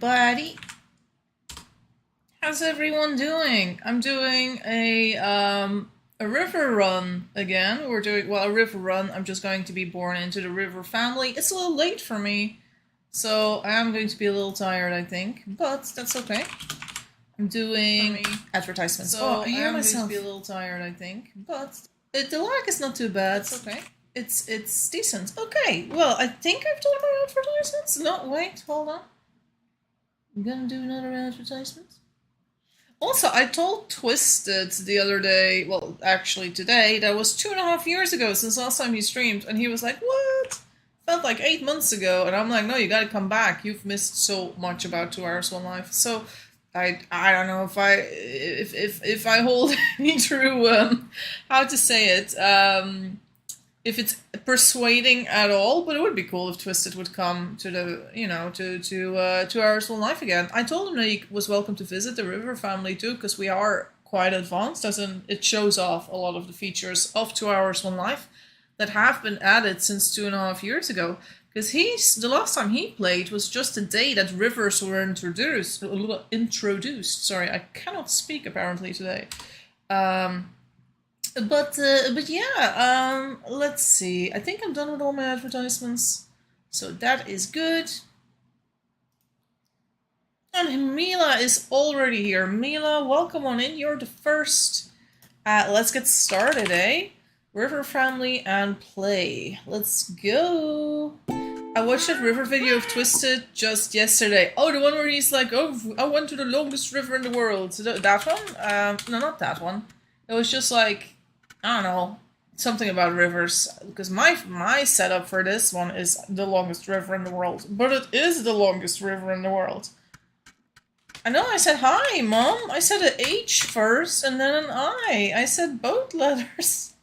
Buddy, how's everyone doing? I'm doing a river run again. We're doing a river run. I'm just going to be born into the river family. It's a little late for me, so I am going to be a little tired, I think, but that's okay. I'm doing advertisements. So I hear myself. Going to be a little tired, I think, but the lag is not too bad. It's okay. It's decent. Okay. Well, I think I've done my advertisements. No, wait, hold on. I'm gonna do another advertisement. Also, I told Twisted the other day, well, actually today, that was 2.5 years ago since last time he streamed, and he was like, what? Felt like 8 months ago, and I'm like, no, you gotta come back. You've missed so much about 2 Hours One Life. So, I don't know if I hold any true, how to say it, if it's persuading at all, but it would be cool if Twisted would come to the, to 2 Hours One Life again. I told him that he was welcome to visit the River family too, because we are quite advanced, as in it shows off a lot of the features of 2 Hours One Life that have been added since 2.5 years ago. Because the last time he played was just the day that rivers were introduced. Sorry, I cannot speak apparently today. But yeah, let's see. I think I'm done with all my advertisements, so that is good. And Mila is already here. Mila, welcome on in. You're the first. Let's get started, eh? River family and play. Let's go. I watched that river video of Twisted just yesterday. Oh, the one where he's like, oh, I went to the longest river in the world. That one? No, not that one. It was just like, I don't know, something about rivers, because my setup for this one is the longest river in the world, but it is the longest river in the world. I know I said hi, Mom. I said an H first and then an I. I said both letters.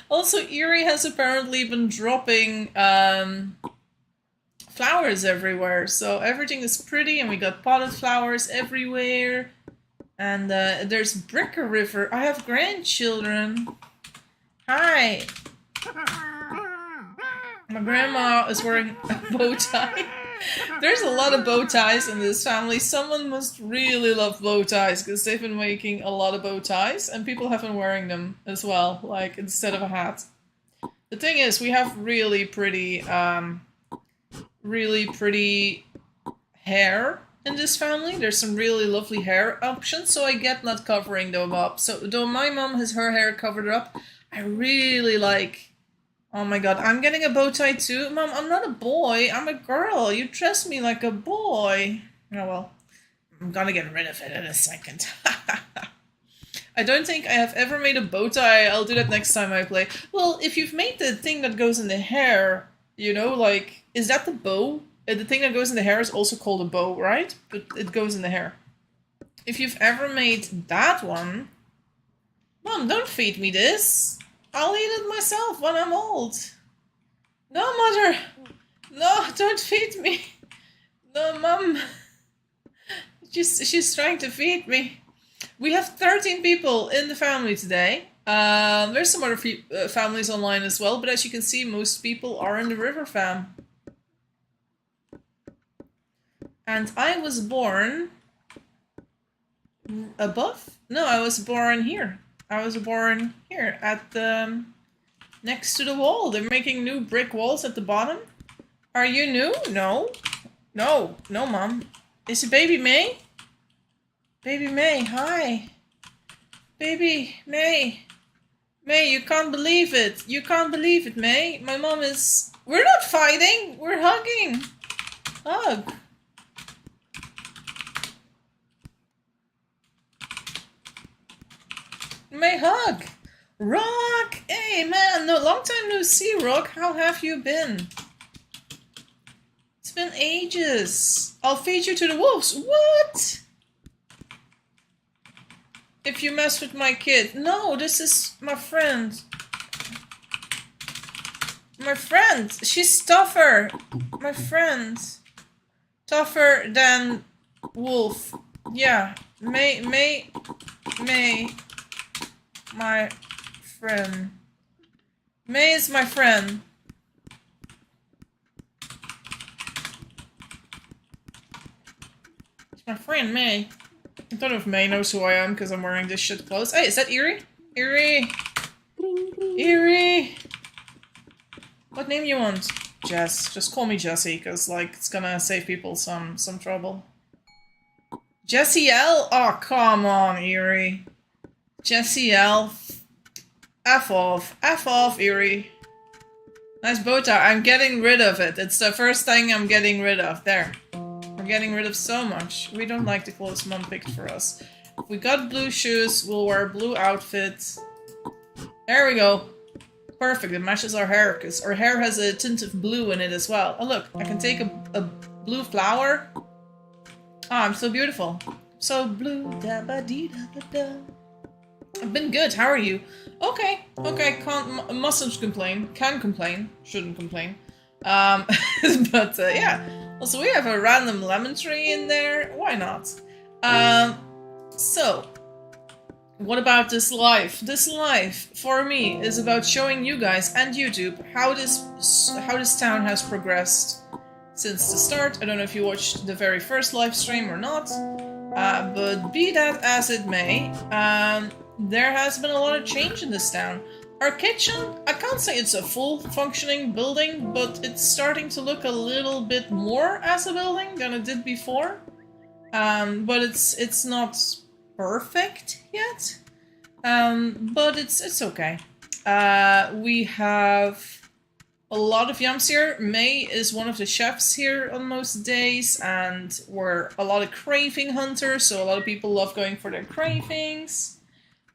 Also, Erie has apparently been dropping flowers everywhere, so everything is pretty, and we got potted flowers everywhere. And there's Bricker River. I have grandchildren. Hi. My grandma is wearing a bow tie. There's a lot of bow ties in this family. Someone must really love bow ties, because they've been making a lot of bow ties, and people have been wearing them as well, like instead of a hat. The thing is, we have really pretty hair in this family. There's some really lovely hair options, so I get not covering them up. So though my mom has her hair covered up, I really like... Oh my god, I'm getting a bow tie too? Mom, I'm not a boy, I'm a girl. You dress me like a boy. Oh well, I'm gonna get rid of it in a second. I don't think I have ever made a bow tie. I'll do that next time I play. Well, if you've made the thing that goes in the hair, you know, like, is that the bow? The thing that goes in the hair is also called a bow, right? But it goes in the hair. If you've ever made that one... Mom, don't feed me this. I'll eat it myself when I'm old. No, Mother. No, don't feed me. No, Mom. She's trying to feed me. We have 13 people in the family today. There's some other families online as well, but as you can see, most people are in the River fam. And I was born above? No, I was born here. I was born here at the next to the wall. They're making new brick walls at the bottom. Are you new? No. No, Mom. Is it Baby May? Baby May, hi. Baby May. May, you can't believe it. You can't believe it, May. My mom is... We're not fighting. We're hugging. Hug. May hug. Rock! Hey man, no, long time no see, Rock. How have you been? It's been ages. I'll feed you to the wolves. What? If you mess with my kid. No, this is my friend. My friend. She's tougher. My friend. Tougher than wolf. Yeah. May. My friend. May is my friend. My friend May. I don't know if May knows who I am because I'm wearing this shit clothes. Hey, is that Eerie? Eerie! Eerie! What name you want? Jess. Just call me Jessie, because, like, it's gonna save people some trouble. Jessie L? Oh, come on, Eerie. Jessie L. F off. F off, Eerie. Nice bow tie. I'm getting rid of it. It's the first thing I'm getting rid of. There. We're getting rid of so much. We don't like the clothes Mom picked for us. If we got blue shoes, we'll wear a blue outfit. There we go. Perfect. It matches our hair, because our hair has a tint of blue in it as well. Oh look, I can take a blue flower. Ah, I'm so beautiful. So blue. Da ba dee da ba da. I've been good. How are you? Okay. Okay. Mustn't complain. Can complain. Shouldn't complain. But yeah. Also, we have a random lemon tree in there. Why not? So, what about this life? This life, for me, is about showing you guys and YouTube how this town has progressed since the start. I don't know if you watched the very first live stream or not, but be that as it may, there has been a lot of change in this town. Our kitchen, I can't say it's a full functioning building, but it's starting to look a little bit more as a building than it did before. But it's not perfect yet, but it's okay. We have a lot of yums here. May is one of the chefs here on most days, and we're a lot of craving hunters, so a lot of people love going for their cravings.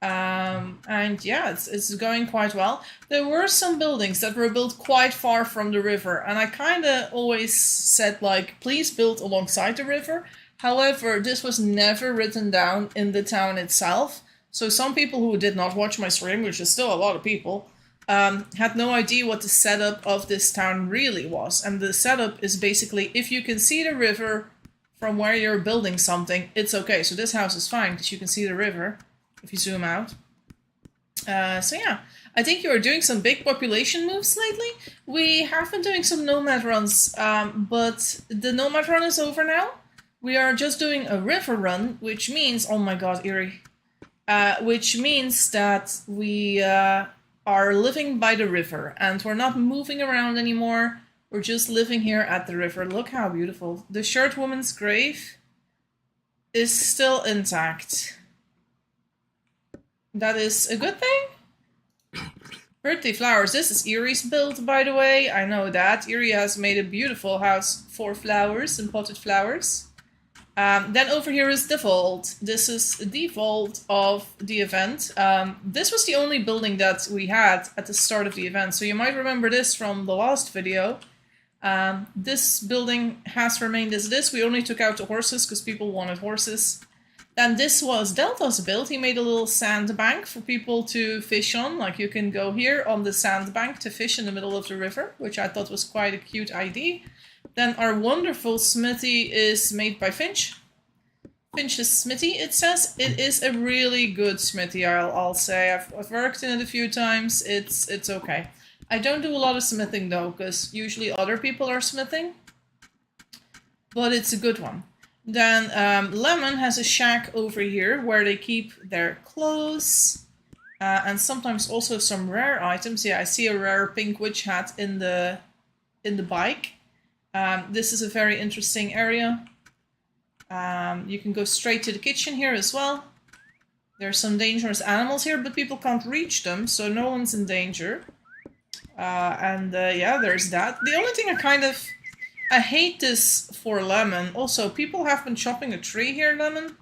And yeah, it's going quite well. There were some buildings that were built quite far from the river, and I kind of always said, like, please build alongside the river. However, this was never written down in the town itself, so some people who did not watch my stream, which is still a lot of people, had no idea what the setup of this town really was. And the setup is basically, if you can see the river from where you're building something, it's okay. So this house is fine because you can see the river if you zoom out. So yeah, I think you are doing some big population moves lately. We have been doing some nomad runs, but the nomad run is over now. We are just doing a river run, which means, oh my god, Eerie, which means that we are living by the river, and we're not moving around anymore. We're just living here at the river. Look how beautiful. The shirt woman's grave is still intact. That is a good thing. Birthday flowers. This is Eerie's build, by the way. I know that. Eerie has made a beautiful house for flowers and potted flowers. Then over here is the vault. This is the vault of the event. This was the only building that we had at the start of the event, so you might remember this from the last video. This building has remained as it is. We only took out the horses because people wanted horses. Then this was Delta's build. He made a little sandbank for people to fish on. Like, you can go here on the sandbank to fish in the middle of the river, which I thought was quite a cute idea. Then our wonderful smithy is made by Finch. Finch's smithy, it says. It is a really good smithy, I'll say. I've worked in it a few times. It's okay. I don't do a lot of smithing though, because usually other people are smithing. But it's a good one. Then Lemon has a shack over here where they keep their clothes. And sometimes also some rare items. Yeah, I see a rare pink witch hat in the bike. This is a very interesting area. You can go straight to the kitchen here as well. There's some dangerous animals here, but people can't reach them, so no one's in danger. Yeah, there's that. The only thing I hate this for Lemon. Also, people have been chopping a tree here, Lemon.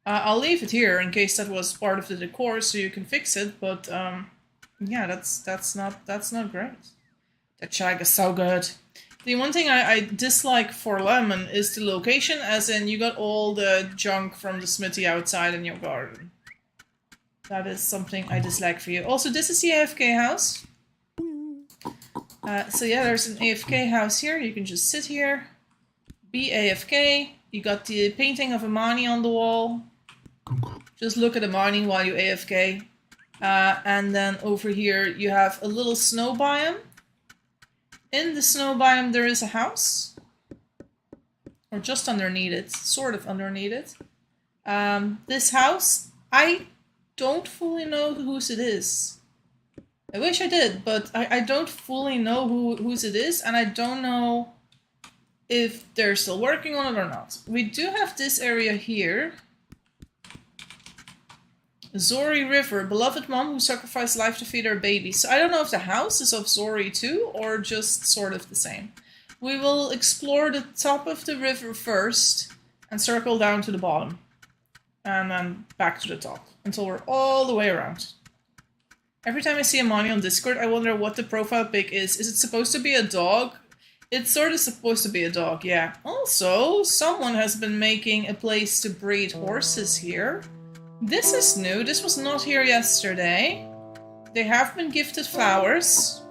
I'll leave it here in case that was part of the decor, so you can fix it. But yeah, that's not great. That shag is so good. The one thing I dislike for Lemon is the location, as in you got all the junk from the smithy outside in your garden. That is something I dislike for you. Also, this is the AFK house. So yeah, there's an AFK house here. You can just sit here, be AFK. You got the painting of Imani on the wall. Just look at Imani while you AFK. And then over here you have a little snow biome. In the snow biome there is a house. Or just underneath it, sort of underneath it. This house, I don't fully know whose it is. I wish I did, but I don't fully know whose it is, and I don't know if they're still working on it or not. We do have this area here. Zori River, beloved mom who sacrificed life to feed her baby. So I don't know if the house is of Zori too, or just sort of the same. We will explore the top of the river first, and circle down to the bottom. And then back to the top, until we're all the way around. Every time I see a Moni on Discord, I wonder what the profile pic is. Is it supposed to be a dog? It's sort of supposed to be a dog, yeah. Also, someone has been making a place to breed horses here. This is new. This was not here yesterday. They have been gifted flowers.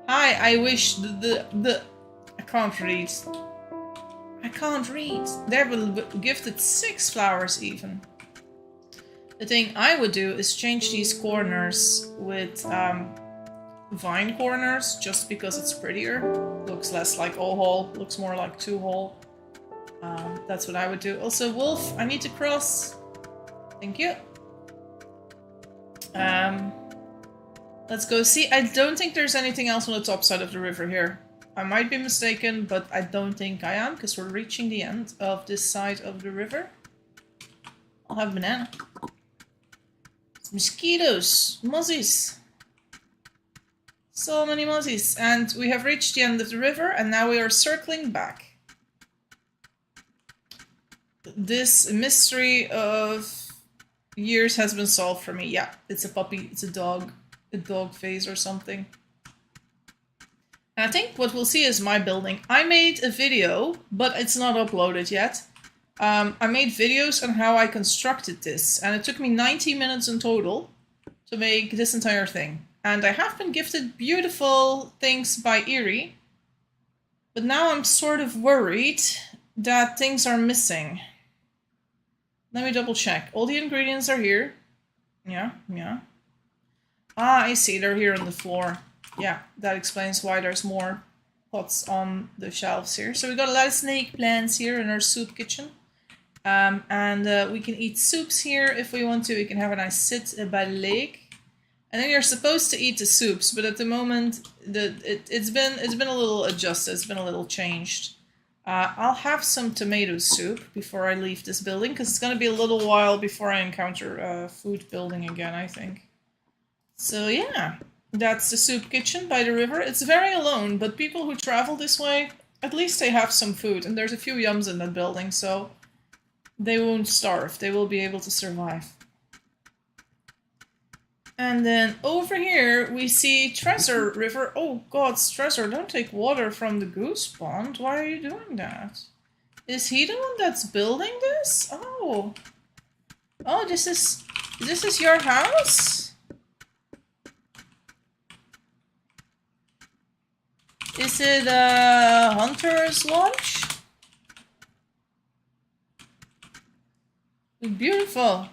Hi, I wish I can't read. I can't read. They were gifted 6 flowers even. The thing I would do is change these corners with vine corners, just because it's prettier. Looks less like all-hole, looks more like 2-hole. That's what I would do. Also, Wolf, I need to cross. Thank you. Let's go see. I don't think there's anything else on the top side of the river here. I might be mistaken, but I don't think I am, because we're reaching the end of this side of the river. I'll have a banana. Mosquitoes, mozzies. So many mozzies. And we have reached the end of the river, and now we are circling back. This mystery of years has been solved for me. Yeah, it's a puppy, it's a dog face or something. And I think what we'll see is my building. I made a video, but it's not uploaded yet. I made videos on how I constructed this, and it took me 90 minutes in total to make this entire thing. And I have been gifted beautiful things by Eerie, but now I'm sort of worried that things are missing. Let me double check. All the ingredients are here. Yeah. Ah, I see, they're here on the floor. Yeah, that explains why there's more pots on the shelves here. So we got a lot of snake plants here in our soup kitchen. And we can eat soups here if we want to. We can have a nice sit by the lake. And then you're supposed to eat the soups, but at the moment it's been a little adjusted, it's been a little changed. I'll have some tomato soup before I leave this building, because it's going to be a little while before I encounter a food building again, I think. So yeah, that's the soup kitchen by the river. It's very alone, but people who travel this way, at least they have some food. And there's a few yums in that building, so they won't starve. They will be able to survive. And then over here we see Treasure River. Oh god, Treasure, don't take water from the goose pond. Why are you doing that? Is he the one that's building this? Oh. Oh, this is your house? Is it a hunter's lodge? Beautiful.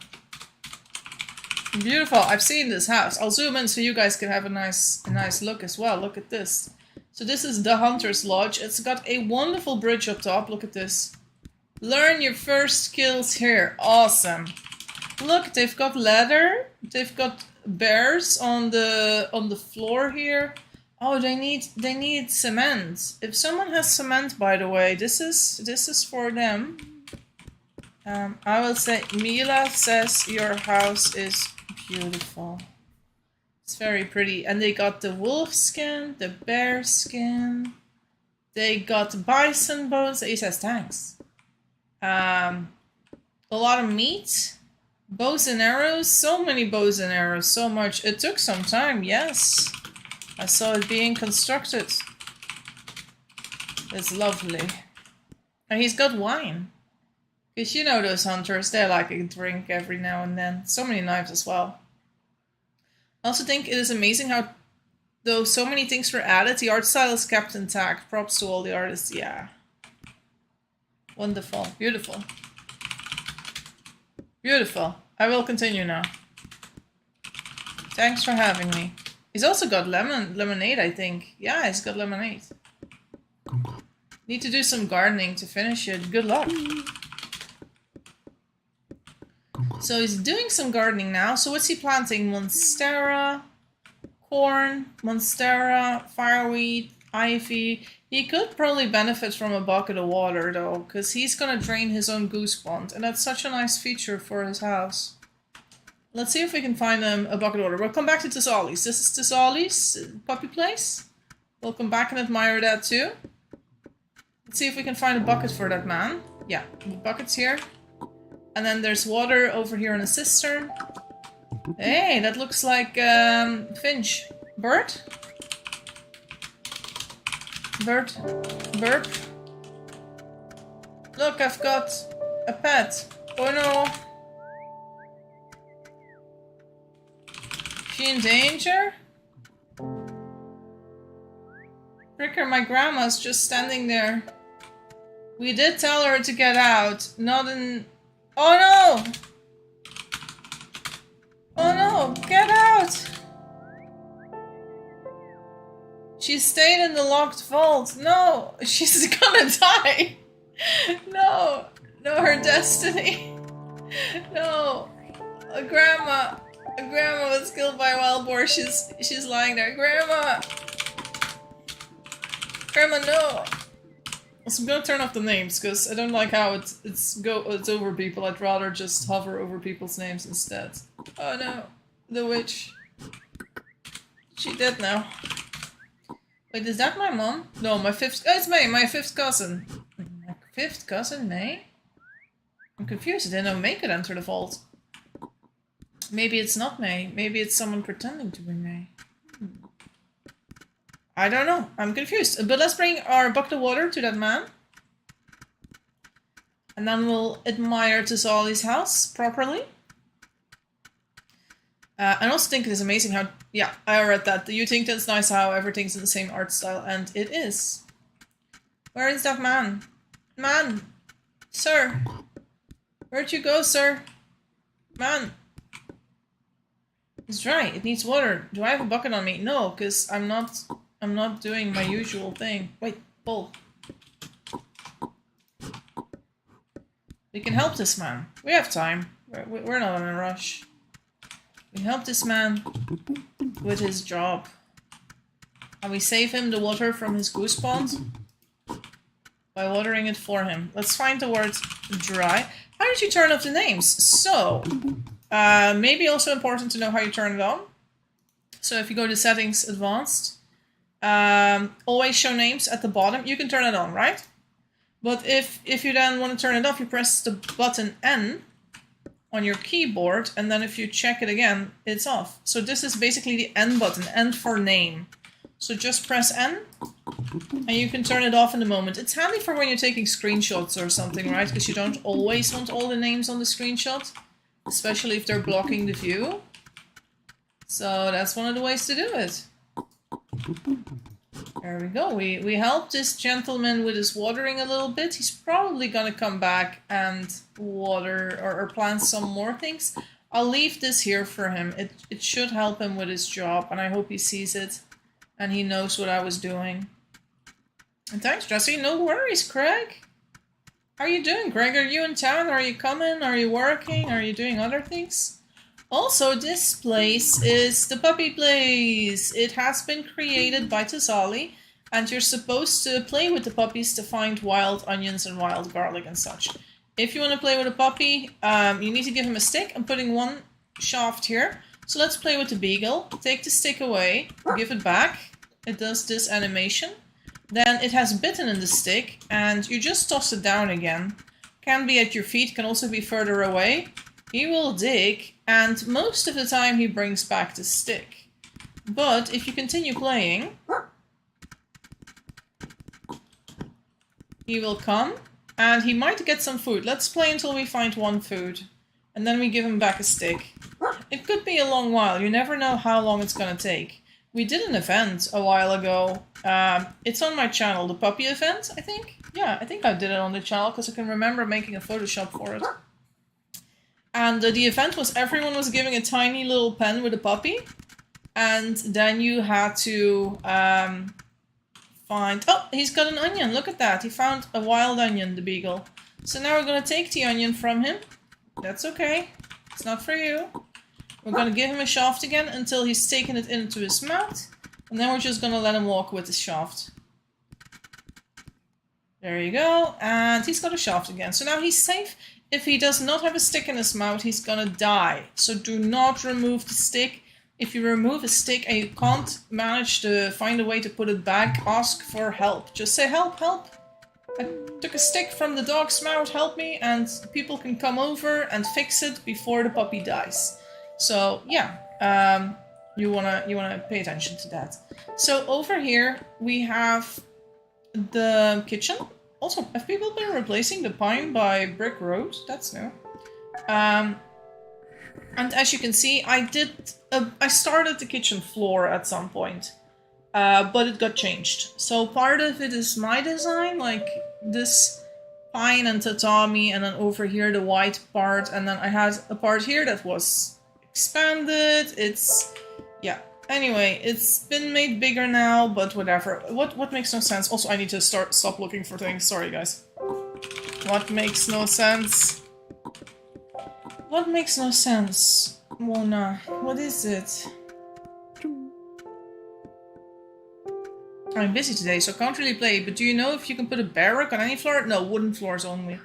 Beautiful. I've seen this house. I'll zoom in so you guys can have a nice look as well. Look at this. So this is the Hunter's Lodge. It's got a wonderful bridge up top. Look at this. Learn your first skills here. Awesome. Look, they've got leather. They've got bears on the floor here. Oh, they need cement. If someone has cement, by the way, this is for them. I will say, Mila says your house is beautiful. It's very pretty. And they got the wolf skin, the bear skin. They got bison bones. He says thanks. A lot of meat. Bows and arrows. So many bows and arrows. So much. It took some time, yes. I saw it being constructed. It's lovely. And he's got wine. Because you know those hunters, they like a drink every now and then. So many knives as well. I also think it is amazing how, though so many things were added, the art style is kept intact. Props to all the artists, yeah. Wonderful. Beautiful. Beautiful. I will continue now. Thanks for having me. He's also got lemonade, I think. Yeah, he's got lemonade. Need to do some gardening to finish it. Good luck. So he's doing some gardening now. So what's he planting? Monstera, corn, monstera, fireweed, ivy. He could probably benefit from a bucket of water though, because he's gonna drain his own goose pond, and that's such a nice feature for his house. Let's see if we can find him a bucket of water. We'll come back to Tisali's. This is Tisali's puppy place. We'll come back and admire that too. Let's see if we can find a bucket for that man. Yeah, the bucket's here. And then there's water over here in a cistern. Hey, that looks like Finch. Bird? Bird. Burp. Look, I've got a pet. Oh no. She in danger? Fricker, my grandma's just standing there. We did tell her to get out. Not in... Oh no! Oh no, get out! She stayed in the locked vault. No, she's gonna die. No, no, her destiny. No, a grandma was killed by a wild boar. She's lying there. Grandma, no. Also, I'm gonna turn off the names because I don't like how it's over people. I'd rather just hover over people's names instead. Oh no, the witch. She dead now. Wait, is that my mom? No, my fifth... Oh, it's May, my fifth cousin. My fifth cousin, May? I'm confused. I didn't know May could enter the vault. Maybe it's not May. Maybe it's someone pretending to be May. I don't know. I'm confused. But let's bring our bucket of water to that man. And then we'll admire Tisali's house properly. I also think it is amazing how... Yeah, I read that. You think that's nice how everything's in the same art style, and it is. Where is that man? Man! Sir! Where'd you go, sir? Man! It's dry. It needs water. Do I have a bucket on me? No, because I'm not doing my usual thing. Wait, pull. We can help this man. We have time. We're not in a rush. We help this man with his job. And we save him the water from his goose pond by watering it for him. Let's find the word dry. How did you turn off the names? So, maybe also important to know how you turn it on. So if you go to settings, advanced, always show names at the bottom. You can turn it on, right? But if you then want to turn it off, you press the button N on your keyboard, and then if you check it again, it's off. So this is basically the N button, N for name. So just press N, and you can turn it off in a moment. It's handy for when you're taking screenshots or something, right? Because you don't always want all the names on the screenshot, especially if they're blocking the view. So that's one of the ways to do it. There we go. We helped this gentleman with his watering a little bit. He's probably gonna come back and water or plant some more things. I'll leave this here for him. It should help him with his job, and I hope he sees it and he knows what I was doing. And thanks, Jesse. No worries, Craig. How are you doing, Greg? Are you in town? Are you coming? Are you working? Are you doing other things? Also, this place is the puppy place. It has been created by Tisali, and you're supposed to play with the puppies to find wild onions and wild garlic and such. If you want to play with a puppy, you need to give him a stick. I'm putting one shaft here. So let's play with the beagle. Take the stick away, give it back. It does this animation. Then it has bitten in the stick, and you just toss it down again. Can be at your feet, can also be further away. He will dig, and most of the time he brings back the stick. But if you continue playing, he will come, and he might get some food. Let's play until we find one food, and then we give him back a stick. It could be a long while. You never know how long it's gonna take. We did an event a while ago. It's on my channel, the puppy event, I think. Yeah, I think I did it on the channel because I can remember making a Photoshop for it. And the event was everyone was giving a tiny little pen with a puppy. And then you had to find... Oh, he's got an onion. Look at that. He found a wild onion, the beagle. So now we're going to take the onion from him. That's okay. It's not for you. We're going to give him a shaft again until he's taken it into his mouth. And then we're just going to let him walk with the shaft. There you go. And he's got a shaft again. So now he's safe. If he does not have a stick in his mouth, he's going to die. So do not remove the stick. If you remove a stick and you can't manage to find a way to put it back, ask for help. Just say, help, help. I took a stick from the dog's mouth, help me. And people can come over and fix it before the puppy dies. So yeah, you wanna pay attention to that. So over here we have the kitchen. Also, have people been replacing the pine by brick road? That's new. And as you can see, I started the kitchen floor at some point, but it got changed. So part of it is my design, like this pine and tatami, and then over here the white part, and then I had a part here that was expanded. Yeah. Anyway, it's been made bigger now, but whatever. What makes no sense? Also, I need to stop looking for things. Sorry, guys. What makes no sense? What makes no sense? Mona, what is it? I'm busy today, so I can't really play, but do you know if you can put a barrack on any floor? No, wooden floors only.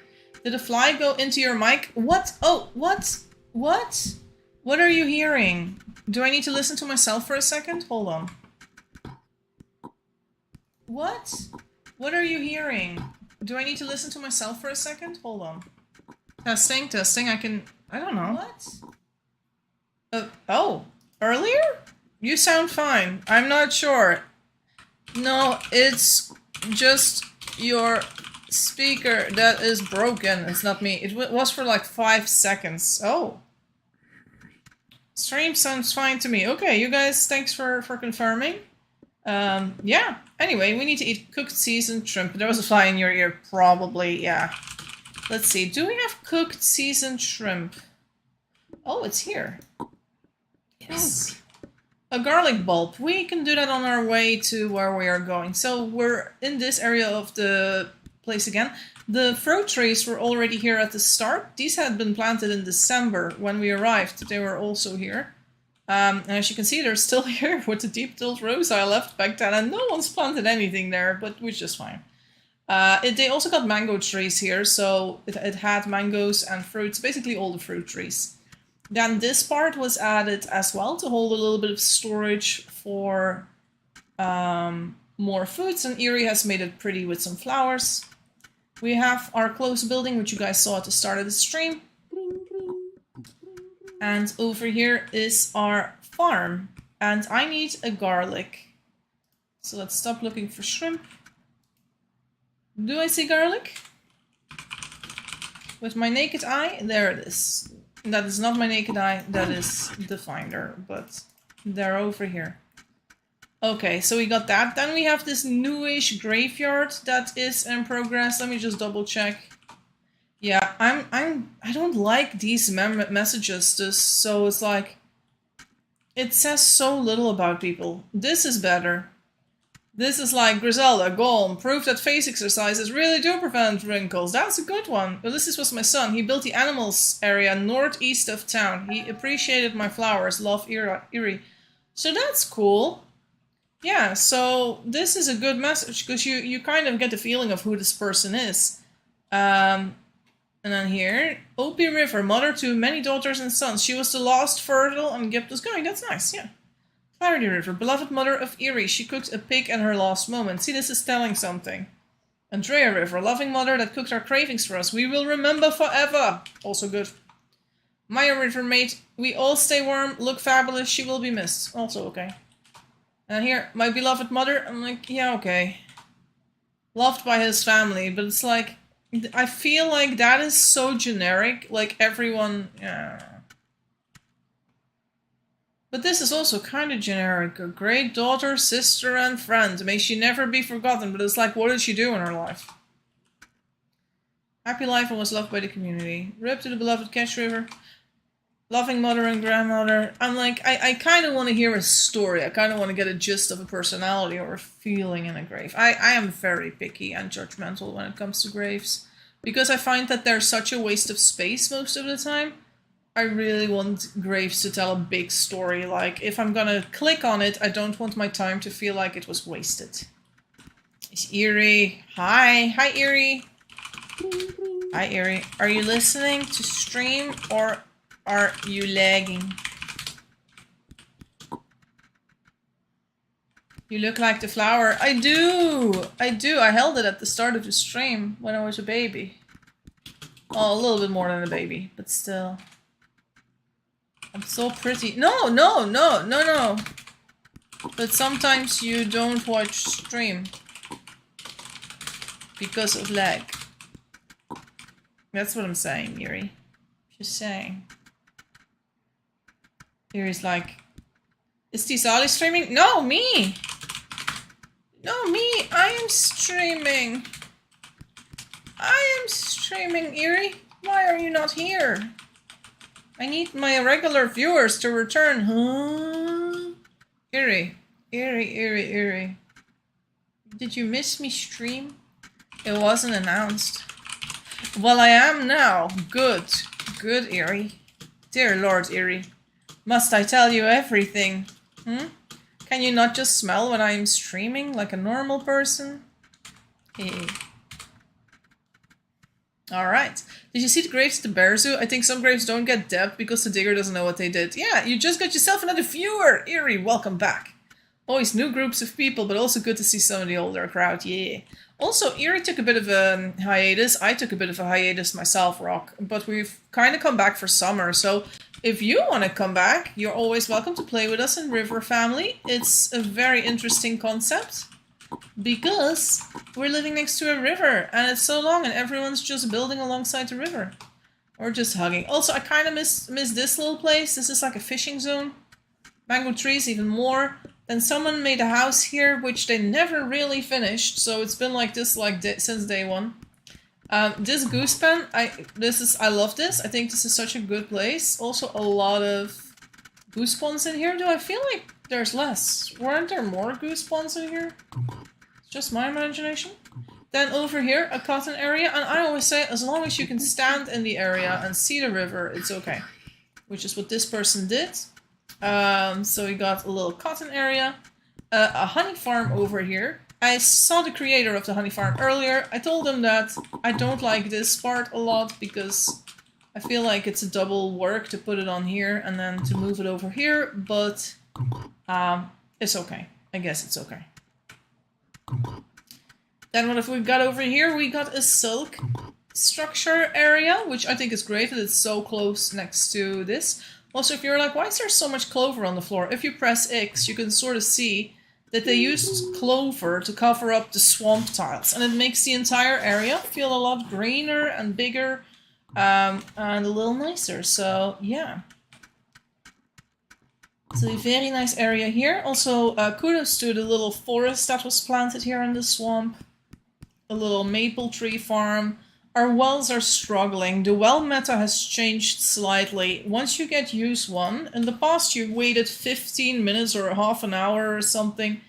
Did a fly go into your mic? What? Oh, what? What? What are you hearing? Do I need to listen to myself for a second? Hold on. What? What are you hearing? Do I need to listen to myself for a second? Hold on. Testing, testing, I don't know. What? Oh, earlier? You sound fine. I'm not sure. No, it's just your speaker that is broken. It's not me. It was for like 5 seconds. Oh. Stream sounds fine to me. Okay, you guys, thanks for confirming. Yeah. Anyway, we need to eat cooked seasoned shrimp. There was a fly in your ear, probably. Yeah. Let's see. Do we have cooked seasoned shrimp? Oh, it's here. Yes. A garlic bulb. We can do that on our way to where we are going. So we're in this area of the place again. The fruit trees were already here at the start. These had been planted in December when we arrived. They were also here. And as you can see, they're still here with the deep tilled rows I left back then. And no one's planted anything there, but which is fine. They also got mango trees here. So it had mangoes and fruits, basically all the fruit trees. Then this part was added as well to hold a little bit of storage for more foods. And Erie has made it pretty with some flowers. We have our close building, which you guys saw at the start of the stream. And over here is our farm. And I need a garlic. So let's stop looking for shrimp. Do I see garlic? With my naked eye, there it is. That is not my naked eye, that is the finder, but they're over here. Okay, so we got that. Then we have this newish graveyard that is in progress. Let me just double check. Yeah, I don't like these messages. So it's like, it says so little about people. This is better. This is like Griselda, Golem, proof that face exercises really do prevent wrinkles. That's a good one. Ulysses was my son. He built the animals area northeast of town. He appreciated my flowers. Love, Erie. So that's cool. Yeah, so this is a good message because you kind of get the feeling of who this person is. And then here, Opie River, mother to many daughters and sons. She was the last fertile and kept us going. That's nice, yeah. Clarity River, beloved mother of Erie. She cooked a pig in her last moment. See, this is telling something. Andrea River, loving mother that cooked our cravings for us. We will remember forever. Also good. Maya River, mate. We all stay warm, look fabulous. She will be missed. Also okay. And here, my beloved mother. I'm like, yeah, okay. Loved by his family, but it's like, I feel like that is so generic. Like everyone, yeah. But this is also kind of generic. A great daughter, sister, and friend. May she never be forgotten. But it's like, what did she do in her life? Happy life and was loved by the community. Rip to the beloved Cache River. Loving mother and grandmother. I'm like, I kind of want to hear a story. I kind of want to get a gist of a personality or a feeling in a grave. I am very picky and judgmental when it comes to graves. Because I find that they're such a waste of space most of the time. I really want graves to tell a big story. Like, if I'm gonna click on it, I don't want my time to feel like it was wasted. It's Eerie. Hi. Hi, Eerie. Hi, Eerie. Are you listening to stream or are you lagging? You look like the flower. I do. I do. I held it at the start of the stream when I was a baby. Oh, a little bit more than a baby, but still. I'm so pretty. No, no, no, no, no. But sometimes you don't watch stream because of lag. That's what I'm saying, Yuri. Just saying. Yuri's like, is Tisali streaming? No, me! No, me! I am streaming! I am streaming, Yuri! Why are you not here? I need my regular viewers to return, huh? Yuri. Yuri. Did you miss me stream? It wasn't announced. Well, I am now. Good. Good, Eerie. Dear Lord, Eerie. Must I tell you everything? Can you not just smell when I am streaming like a normal person? Hey. Alright. Did you see the graves at the bear zoo? I think some graves don't get depth because the digger doesn't know what they did. Yeah, you just got yourself another viewer! Eerie, welcome back. Always new groups of people, but also good to see some of the older crowd, yeah. Also, Eerie took a bit of a hiatus. I took a bit of a hiatus myself, Rock. But we've kind of come back for summer. So if you want to come back, you're always welcome to play with us in River Family. It's a very interesting concept. Because we're living next to a river. And it's so long and everyone's just building alongside the river. Or just hugging. Also, I kind of miss this little place. This is like a fishing zone. Mango trees even more. Then someone made a house here, which they never really finished, so it's been like this since day one. This goose pen, I love this. I think this is such a good place. Also, a lot of goose ponds in here. Do I feel like there's less? Weren't there more goose ponds in here? It's just my imagination. Then over here, a cotton area, and I always say, as long as you can stand in the area and see the river, it's okay. Which is what this person did. So we got a little cotton area, a honey farm over here. I saw the creator of the honey farm earlier. I told him that I don't like this part a lot because I feel like it's a double work to put it on here and then to move it over here, but it's okay. I guess it's okay. Then what have we got over here? We got a silk structure area, which I think is great that it's so close next to this. Also, if you're like, why is there so much clover on the floor? If you press X, you can sort of see that they used clover to cover up the swamp tiles. And it makes the entire area feel a lot greener and bigger and a little nicer. So, yeah. It's a very nice area here. Also, kudos to the little forest that was planted here in the swamp. A little maple tree farm. Our wells are struggling. The well meta has changed slightly. Once you get use 1, in the past you waited 15 minutes or half an hour or something,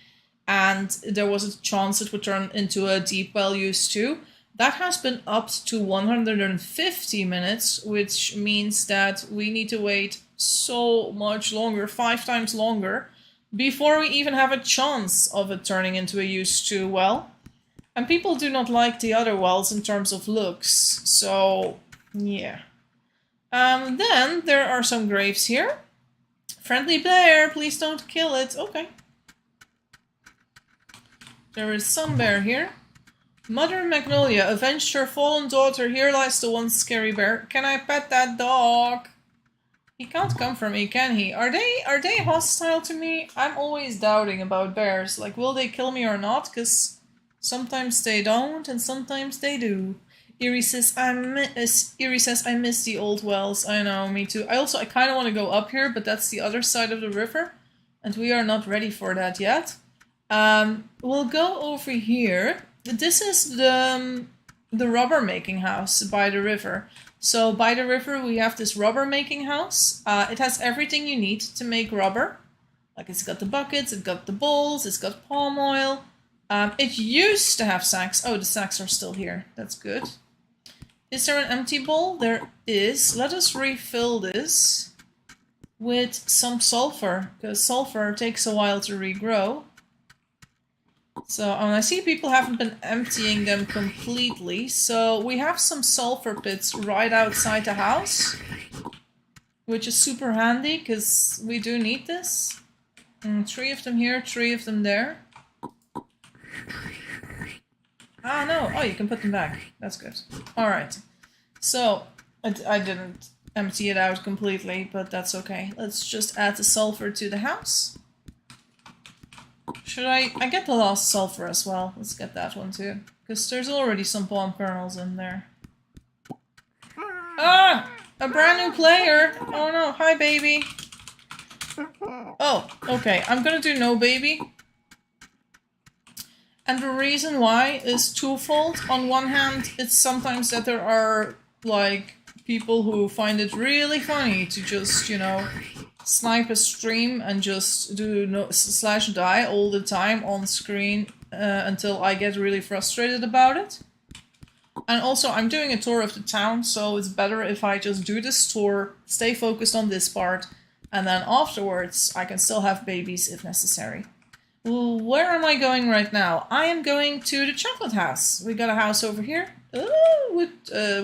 and there was a chance it would turn into a deep well use 2. That has been upped to 150 minutes, which means that we need to wait so much longer, 5 times longer, before we even have a chance of it turning into a use 2 well. And people do not like the other wells in terms of looks, so yeah. Then there are some graves here. Friendly bear, please don't kill it. Okay. There is some bear here. Mother Magnolia avenged her fallen daughter. Here lies the one scary bear. Can I pet that dog? He can't come for me, can he? Are they hostile to me? I'm always doubting about bears. Like, will they kill me or not? Because sometimes they don't, and sometimes they do. Eerie says, I miss the old wells. I know, me too. I kind of want to go up here, but that's the other side of the river, and we are not ready for that yet. We'll go over here. This is the rubber making house by the river. So by the river we have this rubber making house. It has everything you need to make rubber. Like it's got the buckets, it's got the bowls, it's got palm oil. It used to have sacks. Oh, the sacks are still here. That's good. Is there an empty bowl? There is. Let us refill this with some sulfur, because sulfur takes a while to regrow. So I see people haven't been emptying them completely. So we have some sulfur pits right outside the house, which is super handy because we do need this. 3 of them here, 3 of them there. Ah, no. Oh, you can put them back. That's good. Alright. So, I didn't empty it out completely, but that's okay. Let's just add the sulfur to the house. Should I get the last sulfur as well? Let's get that one too. Because there's already some palm kernels in there. Ah! A brand new player! Oh no, hi baby! Oh, okay. I'm gonna do no baby. And the reason why is twofold. On one hand, it's sometimes that there are, like, people who find it really funny to just, you know, snipe a stream and just do /die all the time on screen until I get really frustrated about it. And also, I'm doing a tour of the town, so it's better if I just do this tour, stay focused on this part, and then afterwards I can still have babies if necessary. Where am I going right now? I am going to the chocolate house. We got a house over here with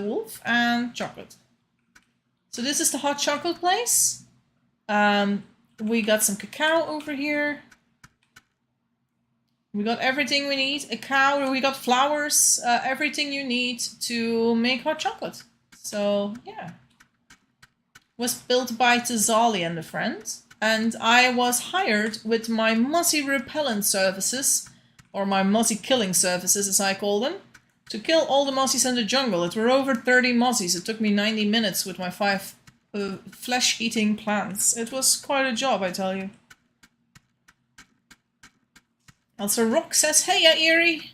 wolf and chocolate. So this is the hot chocolate place. We got some cacao over here. We got everything we need. A cow, we got flowers, everything you need to make hot chocolate. So, yeah. Was built by Tazali and a friend. And I was hired with my mozzie repellent services, or my mozzie killing services as I call them, to kill all the mozzies in the jungle. It were over 30 mozzies. It took me 90 minutes with my 5 flesh-eating plants. It was quite a job, I tell you. Also, Rock says, hey, Eerie.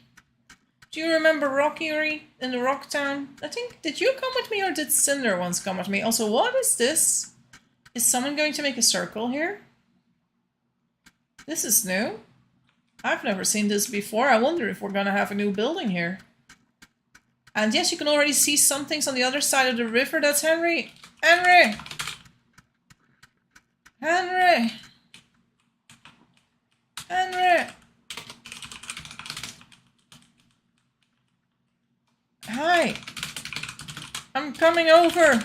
Do you remember Rock, Eerie, in the Rock Town? I think, did you come with me or did Cinder once come with me? Also, what is this? Is someone going to make a circle here? This is new. I've never seen this before. I wonder if we're gonna have a new building here. And yes, you can already see some things on the other side of the river. That's Henry. Henry! Henry! Henry! Hi! I'm coming over!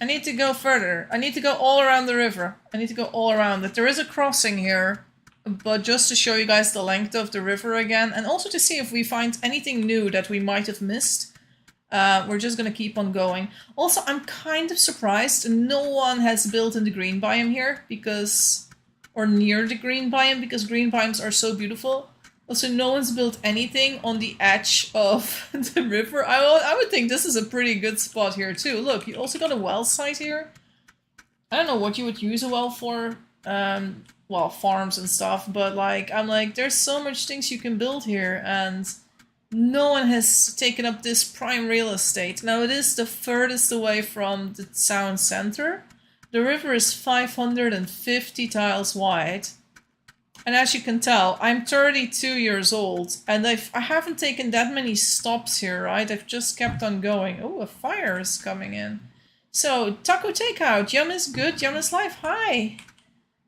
I need to go further. I need to go all around the river. I need to go all around it. There is a crossing here, but just to show you guys the length of the river again, and also to see if we find anything new that we might have missed. We're just gonna keep on going. Also, I'm kind of surprised no one has built in the green biome here, because, or near the green biome, because green biomes are so beautiful. Also, no one's built anything on the edge of the river. I would think this is a pretty good spot here too. Look, you also got a well site here. I don't know what you would use a well for. Well, farms and stuff, but like, I'm like, there's so much things you can build here, and no one has taken up this prime real estate. Now, it is the furthest away from the town center. The river is 550 tiles wide. And as you can tell, I'm 32 years old, and I haven't taken that many stops here, right? I've just kept on going. Oh, a fire is coming in. So, taco takeout. Yum is good, yum is life. Hi!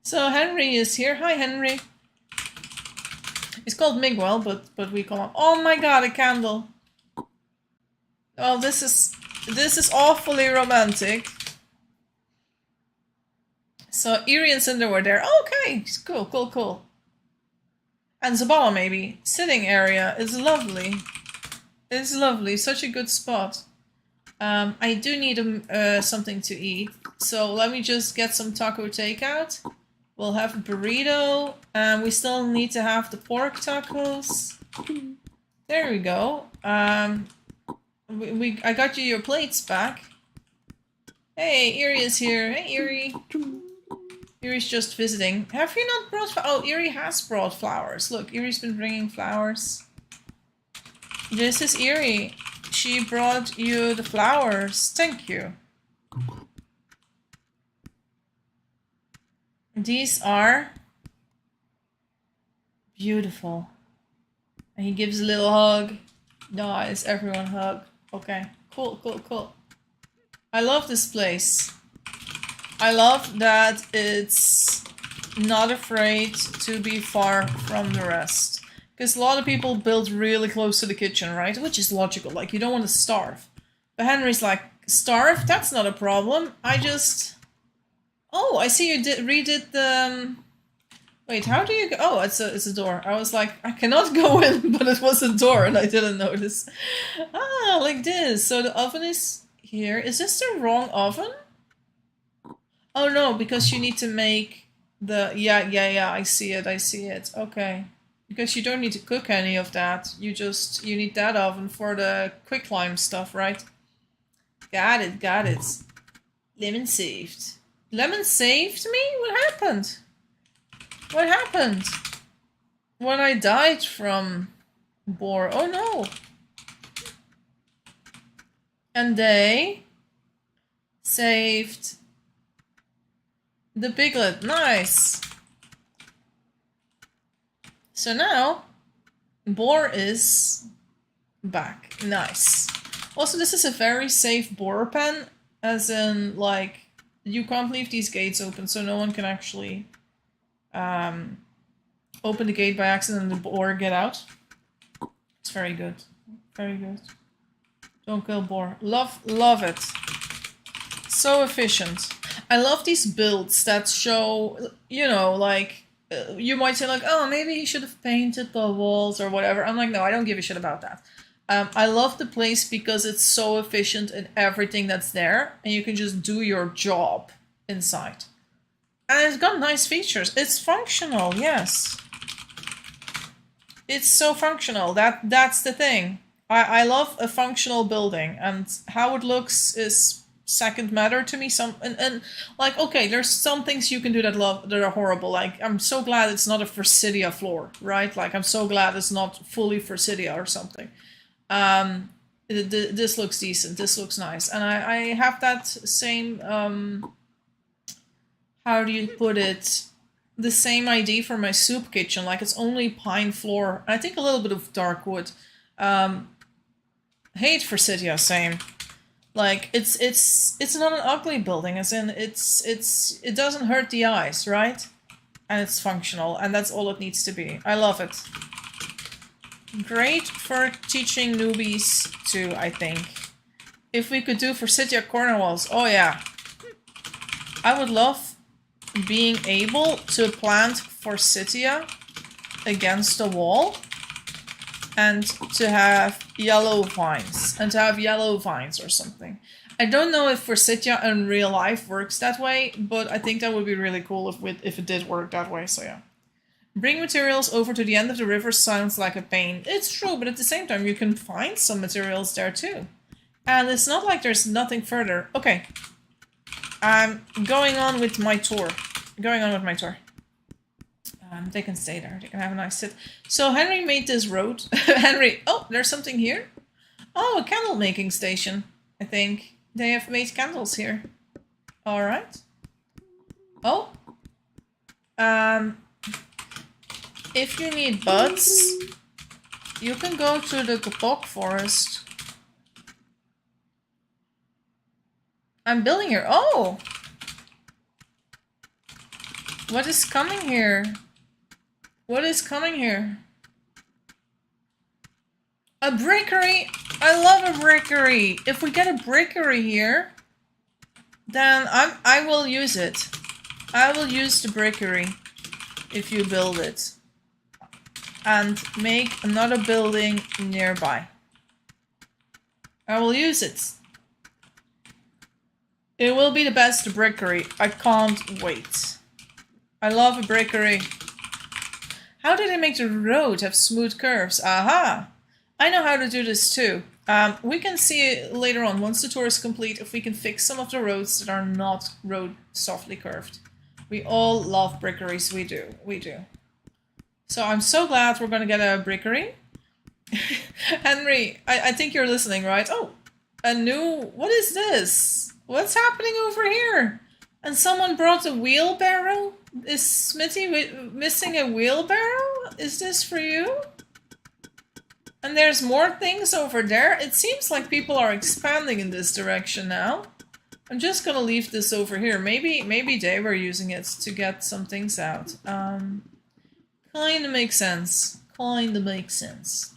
So, Henry is here. Hi, Henry. He's called Miguel, but we call him... Oh my god, a candle! Oh, this is awfully romantic. So, Eerie and Cinder were there. Okay, cool, cool, cool. And Zabala, maybe. Sitting area is lovely. It's lovely. Such a good spot. I do need something to eat. So let me just get some taco takeout. We'll have a burrito. We still need to have the pork tacos. There we go. I got you your plates back. Hey, Eerie is here. Hey, Eerie. Eerie's just visiting. Have you not brought... Oh, Eerie has brought flowers. Look, Eerie's been bringing flowers. This is Eerie. she brought you the flowers. Thank you. These are beautiful. And he gives a little hug. Nice, everyone hug. Okay, cool, cool, cool. I love this place. I love that it's not afraid to be far from the rest. Because a lot of people build really close to the kitchen, right? Which is logical, like you don't want to starve. But Henry's like, starve? That's not a problem. I just... Oh, I see you redid the... Wait, how do you go? Oh, it's a door. I was like, I cannot go in, but it was a door and I didn't notice. Ah, like this. So the oven is here. Is this the wrong oven? Oh no, because you need to make the... Yeah, I see it. Okay. Because you don't need to cook any of that. You need that oven for the quicklime stuff, right? Got it. Lemon saved. Lemon saved me? What happened? What happened? When I died from boar. Oh no. And they saved the piglet. Nice. So now boar is back. Nice. Also, this is a very safe boar pen, as in, like, you can't leave these gates open, so no one can actually open the gate by accident and the boar get out. It's very good. Very good. Don't kill boar. Love it. So efficient. I love these builds that show, you know, like, you might say like, oh, maybe he should have painted the walls or whatever. I'm like, no, I don't give a shit about that. I love the place because it's so efficient in everything that's there, and you can just do your job inside. And it's got nice features. It's functional, yes. It's so functional. That's the thing. I love a functional building, and how it looks is second matter to me. And like, okay, there's some things you can do that are horrible. Like, I'm so glad it's not a Forsythia floor, right? Like, I'm so glad it's not fully Forsythia or something. This looks decent. This looks nice, and I have that same how do you put it? The same idea for my soup kitchen. Like, it's only pine floor. I think a little bit of dark wood. Hate Forsythia, same. Like, it's not an ugly building, as in it doesn't hurt the eyes, right? And it's functional, and that's all it needs to be. I love it. Great for teaching newbies too, I think. If we could do Forsythia corner walls, oh yeah. I would love being able to plant Forsythia against a wall and to have yellow vines. And to have yellow vines or something. I don't know if Forsythia in real life works that way, but I think that would be really cool if it did work that way, so yeah. Bring materials over to the end of the river sounds like a pain. It's true, but at the same time, you can find some materials there too. And it's not like there's nothing further. Okay. I'm going on with my tour. They can stay there. They can have a nice sit. So Henry made this road. Henry, oh, there's something here. Oh, a candle making station. I think they have made candles here. All right. Oh. If you need buds, you can go to the kapok forest. I'm building here. Oh! What is coming here? What is coming here? A brickery! I love a brickery! If we get a brickery here, then I will use it. I will use the brickery if you build it. And make another building nearby. I will use it. It will be the best brickery. I can't wait. I love a brickery. How did I make the road have smooth curves? Aha! I know how to do this too. We can see later on, once the tour is complete, if we can fix some of the roads that are not road softly curved. We all love brickeries. We do. So I'm so glad we're going to get a brickery. Henry, I think you're listening, right? Oh, a new... What is this? What's happening over here? And someone brought a wheelbarrow? Is Smitty missing a wheelbarrow? Is this for you? And there's more things over there. It seems like people are expanding in this direction now. I'm just gonna leave this over here. Maybe they were using it to get some things out. Kinda makes sense. Kinda makes sense.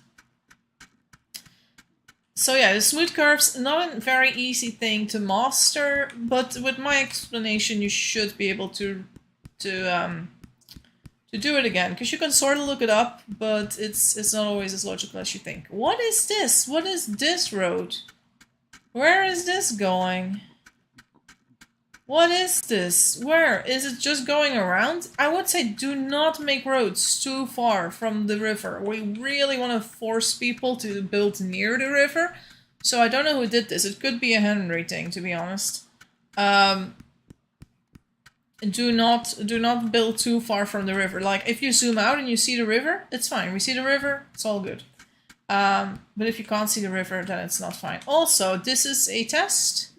So yeah, the smooth curves, not a very easy thing to master, but with my explanation you should be able to do it again, because you can sort of look it up, but it's not always as logical as you think. What is this? What is this road? Where is this going? What is this? Where? Is it just going around? I would say do not make roads too far from the river. We really want to force people to build near the river. So I don't know who did this. It could be a Henry thing, to be honest. Do not build too far from the river. Like, if you zoom out and you see the river, it's fine. We see the river, it's all good. But if you can't see the river, then it's not fine. Also, this is a test.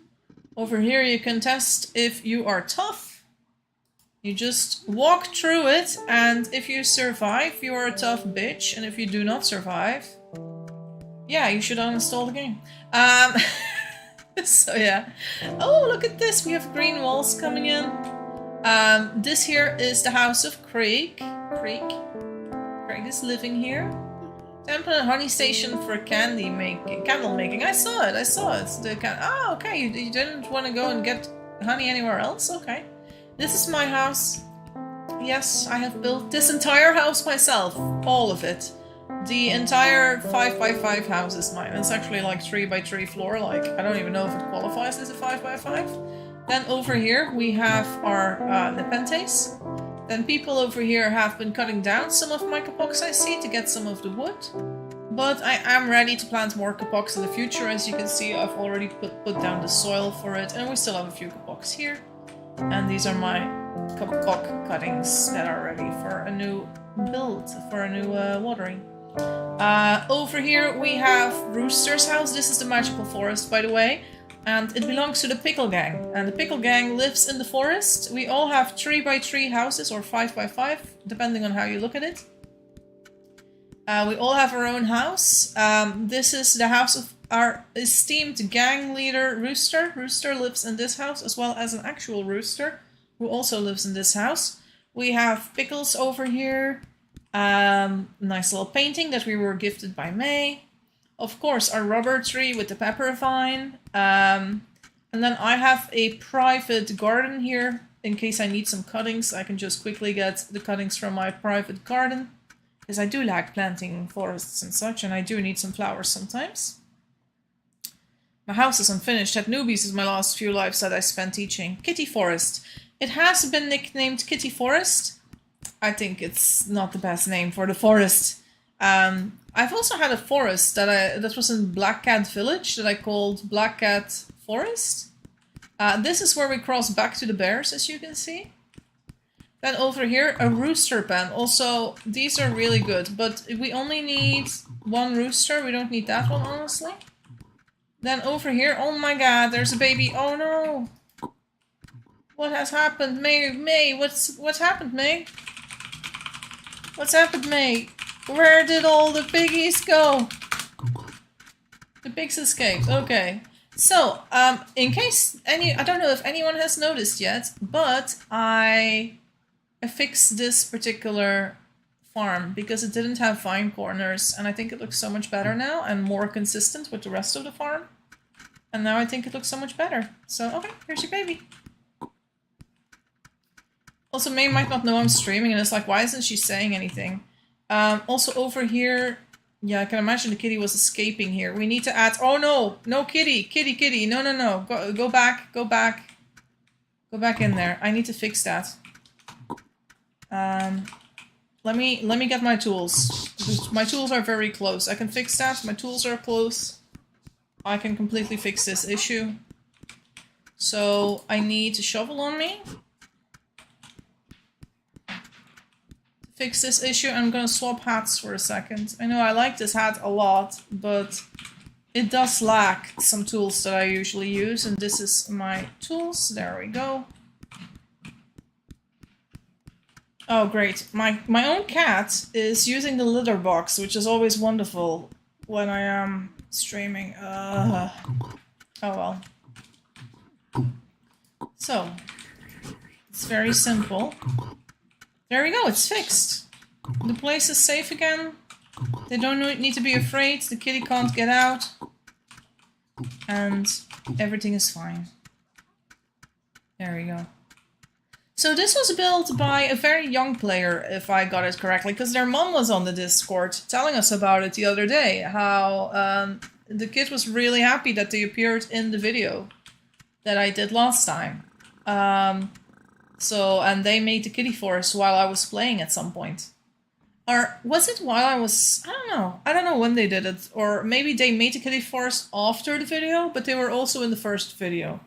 Over here you can test if you are tough. You just walk through it, and if you survive, you are a tough bitch. And if you do not survive, yeah, you should uninstall the game. So yeah. Oh, look at this. We have green walls coming in. This here is the house of Craig. Craig is living here. Temple and honey station for candle making. I saw it. Oh, okay. You didn't want to go and get honey anywhere else? Okay. This is my house. Yes, I have built this entire house myself. All of it. The entire 5x5 house is mine. It's actually like 3x3 floor. Like, I don't even know if it qualifies as a 5x5. Then over here we have our Nepenthes. Then people over here have been cutting down some of my capocs, I see, to get some of the wood. But I am ready to plant more capocs in the future. As you can see, I've already put down the soil for it. And we still have a few capocs here. And these are my capoc cuttings that are ready for a new build, for a new watering. Over here we have Rooster's house. This is the magical forest, by the way. And it belongs to the Pickle Gang. And the Pickle Gang lives in the forest. We all have 3x3 houses, or 5x5, depending on how you look at it. We all have our own house. This is the house of our esteemed gang leader, Rooster. Rooster lives in this house, as well as an actual rooster, who also lives in this house. We have Pickles over here. Nice little painting that we were gifted by May. Of course, our rubber tree with the pepper vine. And then I have a private garden here. In case I need some cuttings, I can just quickly get the cuttings from my private garden. Because I do like planting forests and such, and I do need some flowers sometimes. My house is unfinished. At Newbies is my last few lives that I spent teaching. Kitty Forest. It has been nicknamed Kitty Forest. I think it's not the best name for the forest. I've also had a forest that was in Black Cat Village that I called Black Cat Forest. This is where we cross back to the bears, as you can see. Then over here, a rooster pen. Also, these are really good, but we only need one rooster. We don't need that one, honestly. Then over here, oh my god, there's a baby. Oh no! What has happened? May, what's happened, May? What's happened, May? Where did all the piggies go? The pigs escaped. Okay. So, in case I don't know if anyone has noticed yet, but I fixed this particular farm because it didn't have vine corners, and I think it looks so much better now and more consistent with the rest of the farm. And now I think it looks so much better. So, okay, here's your baby. Also, May might not know I'm streaming, and it's like, why isn't she saying anything? Also over here, yeah, I can imagine the kitty was escaping here. We need to add, oh no, no kitty, no, go back in there. I need to fix that. Let me get my tools. My tools are very close. I can fix that. My tools are close. I can completely fix this issue. So I need a shovel on me. fix this issue. I'm gonna swap hats for a second. I know I like this hat a lot, but it does lack some tools that I usually use, and this is my tools. There we go. Oh great, my own cat is using the litter box, which is always wonderful when I am streaming. Oh well. So, it's very simple. There we go, it's fixed. The place is safe again. They don't need to be afraid, the kitty can't get out. And everything is fine. There we go. So this was built by a very young player, if I got it correctly, because their mom was on the Discord telling us about it the other day, how the kid was really happy that they appeared in the video that I did last time. And they made the kitty forest while I was playing at some point. Or was it while I was... I don't know. I don't know when they did it. Or maybe they made the kitty forest after the video, but they were also in the first video.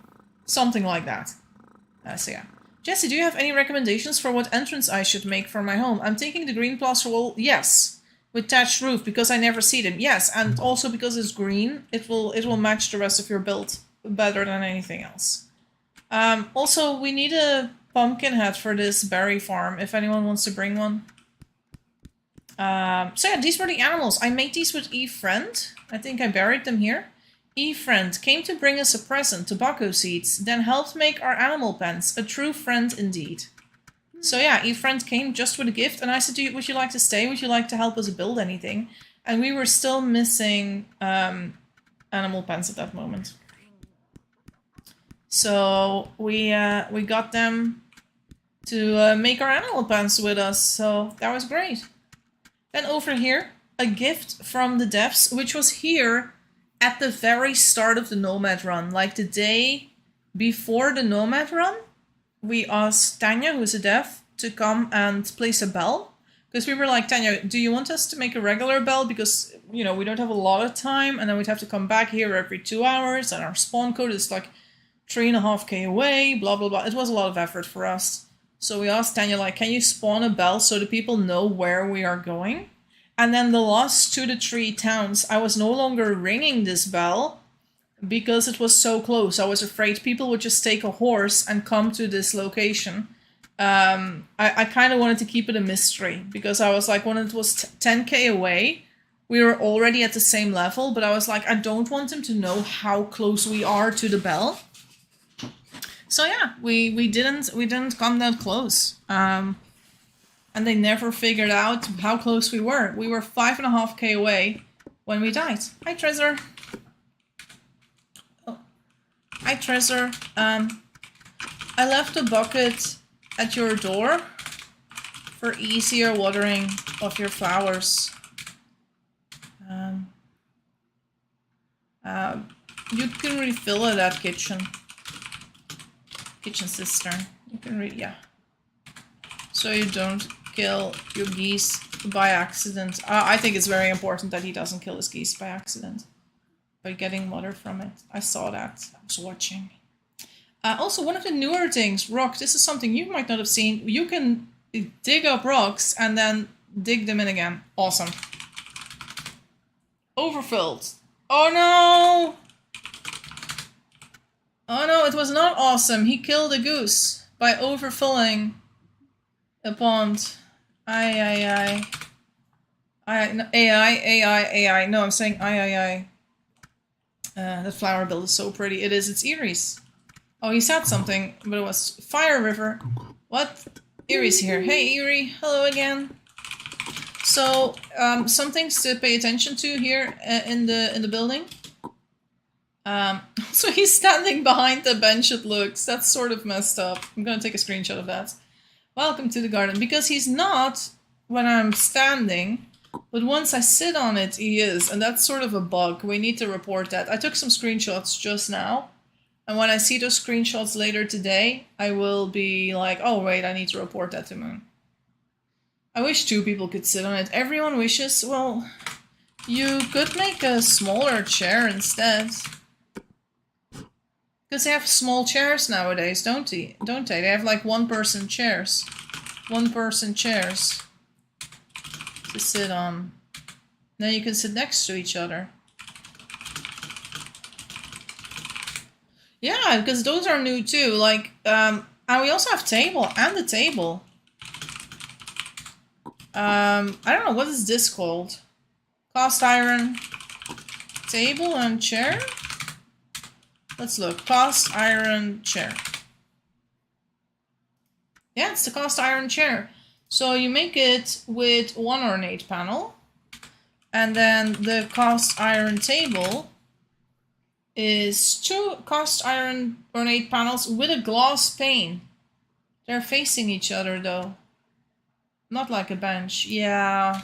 Something like that. So yeah. Jesse, do you have any recommendations for what entrance I should make for my home? I'm thinking the green plaster wall, yes. With thatched roof, because I never see them. Yes, and also because it's green, it will match the rest of your build better than anything else. Also, we need a pumpkin head for this berry farm, if anyone wants to bring one. So yeah, these were the animals. I made these with eFriend. I think I buried them here. eFriend came to bring us a present, tobacco seeds, then helped make our animal pens. A true friend indeed. So yeah, eFriend came just with a gift, and I said, would you like to stay? Would you like to help us build anything? And we were still missing animal pens at that moment. So we got them to make our animal pens with us, so that was great. Then over here, a gift from the devs, which was here at the very start of the Nomad run, like the day before the Nomad run. We asked Tanya, who is a dev, to come and place a bell. Because we were like, Tanya, do you want us to make a regular bell? Because, you know, we don't have a lot of time, and then we'd have to come back here every 2 hours, and our spawn code is like 3.5k away, blah, blah, blah. It was a lot of effort for us. So we asked Tanya, like, can you spawn a bell so the people know where we are going? And then the last 2 to 3 towns, I was no longer ringing this bell because it was so close. I was afraid people would just take a horse and come to this location. I kind of wanted to keep it a mystery because I was like, when it was 10k away, we were already at the same level, but I was like, I don't want them to know how close we are to the bell. So yeah, we didn't come that close. And they never figured out how close we were. We were 5.5k away when we died. Hi, Trezor. Oh. Hi, Trezor. I left a bucket at your door for easier watering of your flowers. You can refill it at kitchen cistern. You can yeah. So you don't kill your geese by accident. I think it's very important that he doesn't kill his geese by accident. By getting water from it. I saw that. I was watching. Also, one of the newer things, rock, this is something you might not have seen. You can dig up rocks and then dig them in again. Awesome. Overfilled. Oh no! Oh no, it was not awesome. He killed a goose by overfilling a pond. AI. No, I'm saying I. The flower build is so pretty. It is. It's Erie's. Oh, he said something, but it was Fire River. What? Erie's here. Hey, Erie. Hello again. So, some things to pay attention to here in the building. So he's standing behind the bench, it looks. That's sort of messed up. I'm gonna take a screenshot of that. Welcome to the garden. Because he's not when I'm standing, but once I sit on it, he is. And that's sort of a bug. We need to report that. I took some screenshots just now. And when I see those screenshots later today, I will be like, oh wait, I need to report that to Moon. I wish 2 people could sit on it. Everyone wishes, well, you could make a smaller chair instead. Because they have small chairs nowadays, don't they? They have like 1-person chairs. 1-person chairs. to sit on. Then you can sit next to each other. Yeah, because those are new too. Like, and we also have table and the table. I don't know, what is this called? Cast iron table and chair? Let's look. Cast iron chair. Yeah, it's the cast iron chair. So you make it with one ornate panel. And then the cast iron table is 2 cast iron ornate panels with a glass pane. They're facing each other though. Not like a bench. Yeah.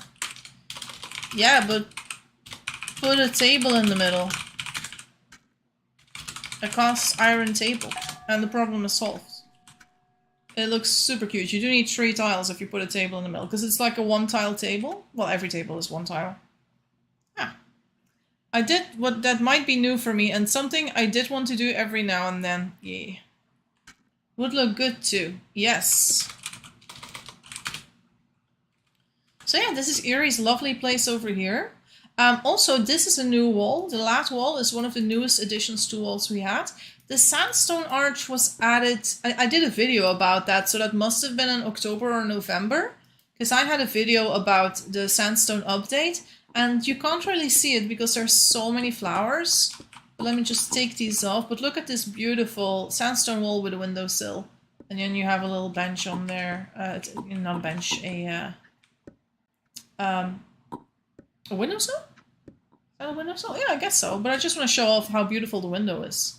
Yeah, but put a table in the middle. A cast iron table. And the problem is solved. It looks super cute. You do need 3 tiles if you put a table in the middle. Because it's like a 1-tile table. Well, every table is 1 tile. I did what that might be new for me, and something I did want to do every now and then. Yeah. Would look good too. Yes. So yeah, this is Erie's lovely place over here. Also, this is a new wall. The lat wall is one of the newest additions to walls we had. The sandstone arch was added. I did a video about that, so that must have been in October or November. Because I had a video about the sandstone update. And you can't really see it because there's so many flowers. But let me just take these off. But look at this beautiful sandstone wall with a windowsill. And then you have a little bench on there. Not a bench, a windowsill? Is that a windowsill? Yeah, I guess so. But I just want to show off how beautiful the window is.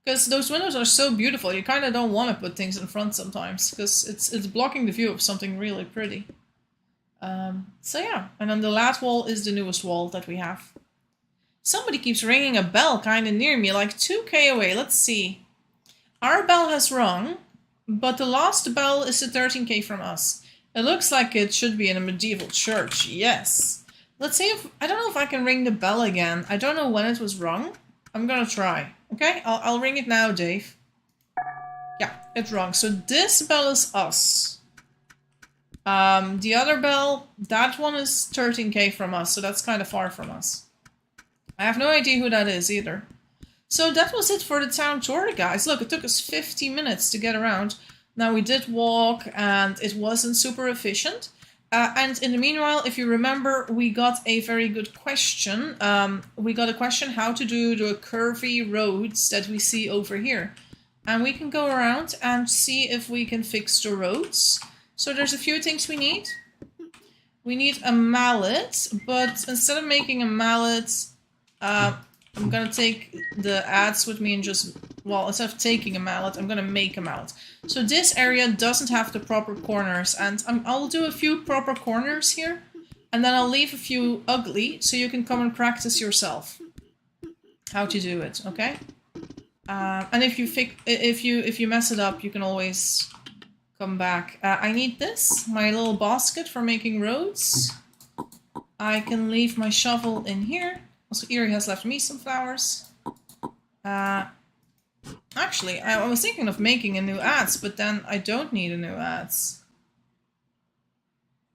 Because those windows are so beautiful. You kind of don't want to put things in front sometimes. Because it's blocking the view of something really pretty. So yeah, and then the lat wall is the newest wall that we have. Somebody keeps ringing a bell kind of near me, like 2k away. Let's see. Our bell has rung, but the last bell is a 13k from us. It looks like it should be in a medieval church, yes. Let's see if, I don't know if I can ring the bell again. I don't know when it was rung. I'm gonna try, okay? I'll ring it now, Dave. Yeah, it rung. So this bell is us. The other bell, that one is 13k from us, so that's kind of far from us. I have no idea who that is either. So that was it for the town tour, guys. Look, it took us 50 minutes to get around. Now we did walk and it wasn't super efficient. And in the meanwhile, if you remember, we got a very good question. We got a question how to do the curvy roads that we see over here. And we can go around and see if we can fix the roads. So there's a few things we need. We need a mallet, but instead of making a mallet, I'm gonna take the adze with me and just, well, instead of taking a mallet, I'm gonna make a mallet. So this area doesn't have the proper corners, and I'll do a few proper corners here, and then I'll leave a few ugly, so you can come and practice yourself how to do it, okay? And if you mess it up, you can always come back. I need this, my little basket for making roads. I can leave my shovel in here. Also, Erie has left me some flowers. Actually, I was thinking of making a new adze, but then I don't need a new adze.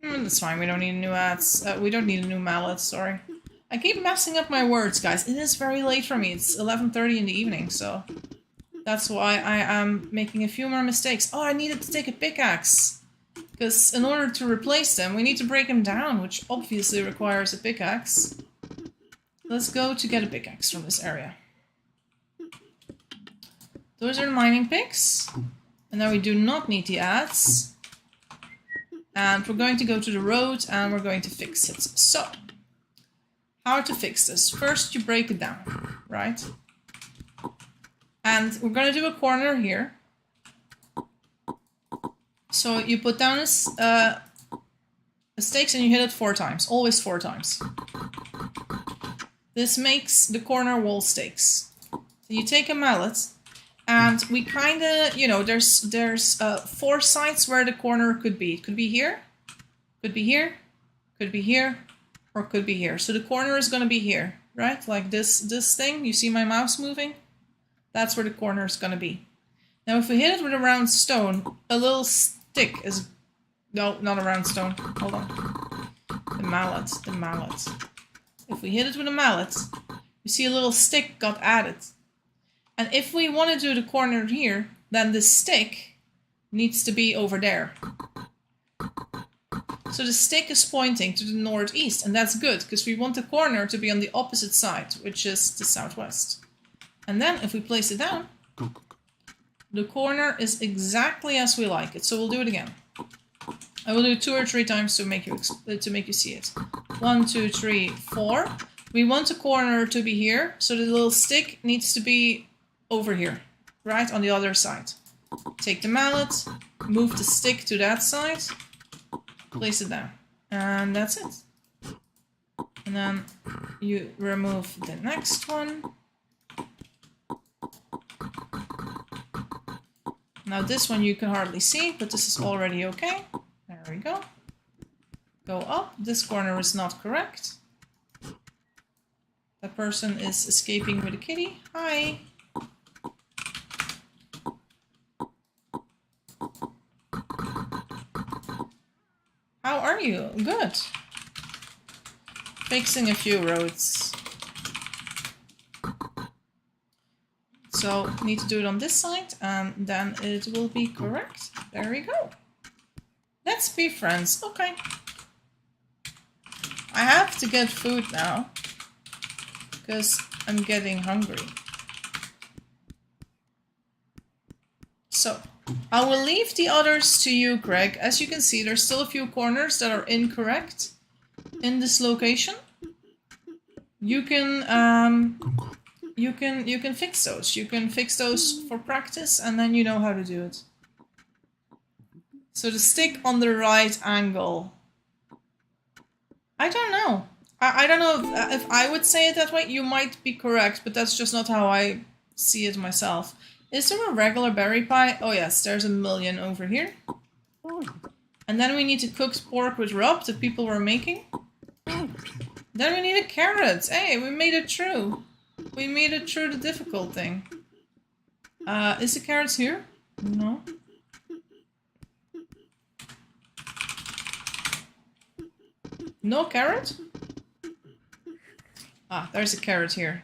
That's fine, we don't need a new adze. We don't need a new mallet, sorry. I keep messing up my words, guys. It is very late for me. It's 11:30 in the evening, so that's why I am making a few more mistakes. Oh, I needed to take a pickaxe. Because in order to replace them, we need to break them down, which obviously requires a pickaxe. Let's go to get a pickaxe from this area. Those are the mining picks. And now we do not need the adze. And we're going to go to the road and we're going to fix it. So, how to fix this? First you break it down, right? And we're going to do a corner here. So you put down the stakes and you hit it 4 times. Always 4 times. This makes the corner wall stakes. So you take a mallet and we kind of, you know, there's 4 sides where the corner could be. It could be here, could be here, could be here, or could be here. So the corner is going to be here, right? Like this thing. You see my mouse moving? That's where the corner is going to be. Now if we hit it with a round stone, a little stick is... No, not a round stone. Hold on. The mallet, the mallet. If we hit it with a mallet, you see a little stick got added. And if we want to do the corner here, then the stick needs to be over there. So the stick is pointing to the northeast, and that's good, because we want the corner to be on the opposite side, which is the southwest. And then if we place it down, the corner is exactly as we like it. So we'll do it again. I will do it 2 or 3 times to make you see it. 1, 2, 3, 4. We want the corner to be here, so the little stick needs to be over here, right on the other side. Take the mallet, move the stick to that side, place it down, and that's it. And then you remove the next one. Now this one you can hardly see, but this is already okay. There we go. Go up. This corner is not correct. That person is escaping with a kitty. Hi. How are you? Good. Fixing a few roads. So need to do it on this side, and then it will be correct. There we go. Let's be friends. Okay. I have to get food now, because I'm getting hungry. So I will leave the others to you, Greg. As you can see, there's still a few corners that are incorrect in this location. You can fix those. You can fix those for practice, and then you know how to do it. So the stick on the right angle. I don't know. I don't know if I would say it that way. You might be correct, but that's just not how I see it myself. Is there a regular berry pie? Oh yes, there's a million over here. And then we need to cook pork with rub that people were making. Then we need a carrot. Hey, we made it through. We made it through the difficult thing. Is the carrots here? No. No carrot? Ah, there's a carrot here.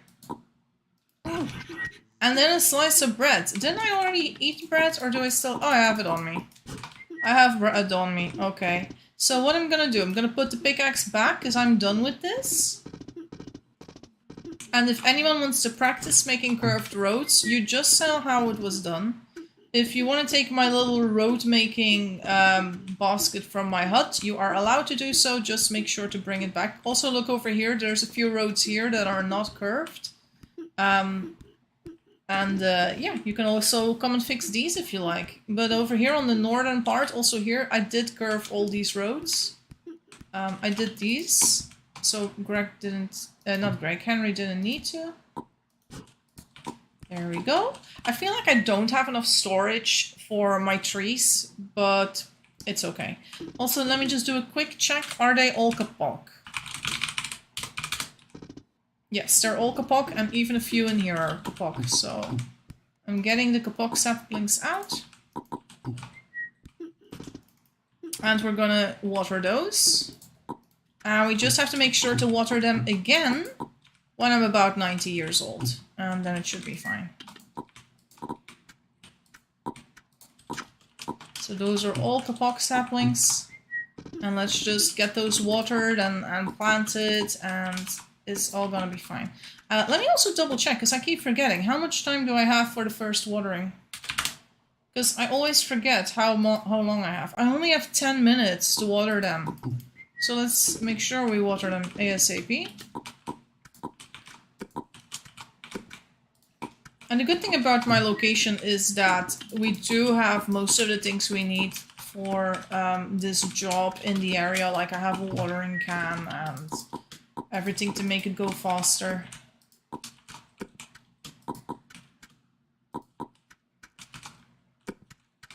And then a slice of bread. Didn't I already eat bread, or do I still... Oh, I have it on me. I have bread on me. Okay. So what I'm gonna do, I'm gonna put the pickaxe back, because I'm done with this. And if anyone wants to practice making curved roads, you just saw how it was done. If you want to take my little road making basket from my hut, you are allowed to do so. Just make sure to bring it back. Also look over here. There's a few roads here that are not curved. Yeah, you can also come and fix these if you like. But over here on the northern part, also here, I did curve all these roads. I did these. So Greg didn't, not Greg, Henry didn't need to. There we go. I feel like I don't have enough storage for my trees, but it's okay. Also, let me just do a quick check. Are they all kapok? Yes, they're all kapok, and even a few in here are kapok. So I'm getting the kapok saplings out. And we're gonna water those. And we just have to make sure to water them again when I'm about 90 years old. And then it should be fine. So those are all kapok saplings. And let's just get those watered and planted, and it's all gonna be fine. Let me also double check, because I keep forgetting. How much time do I have for the first watering? Because I always forget how long I have. I only have 10 minutes to water them. So let's make sure we water them ASAP. And the good thing about my location is that we do have most of the things we need for this job in the area. Like I have a watering can and everything to make it go faster.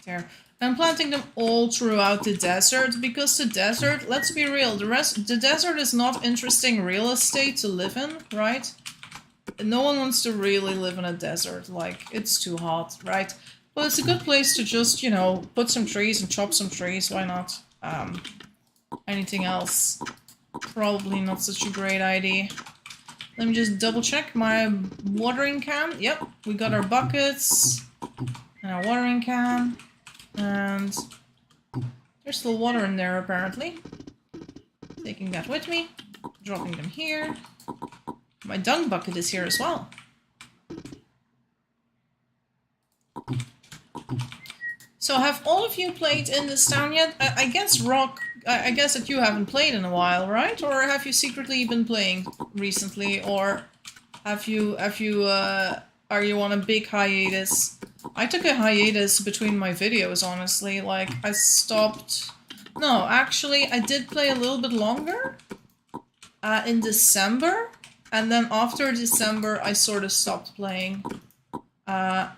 There. I'm planting them all throughout the desert, because the desert, let's be real, the desert is not interesting real estate to live in, right? No one wants to really live in a desert, like, it's too hot, right? But it's a good place to just, you know, put some trees and chop some trees, why not? Anything else? Probably not such a great idea. Let me just double check my watering can. Yep, we got our buckets and our watering can. And there's still water in there apparently. Taking that with me. Dropping them here. My dung bucket is here as well. So have all of you played in this town yet? I guess Rock, I guess that you haven't played in a while, right? Or have you secretly been playing recently? Or are you on a big hiatus? I took a hiatus between my videos, honestly. Like, I stopped... No, actually, I did play a little bit longer. In December. And then after December, I sort of stopped playing. And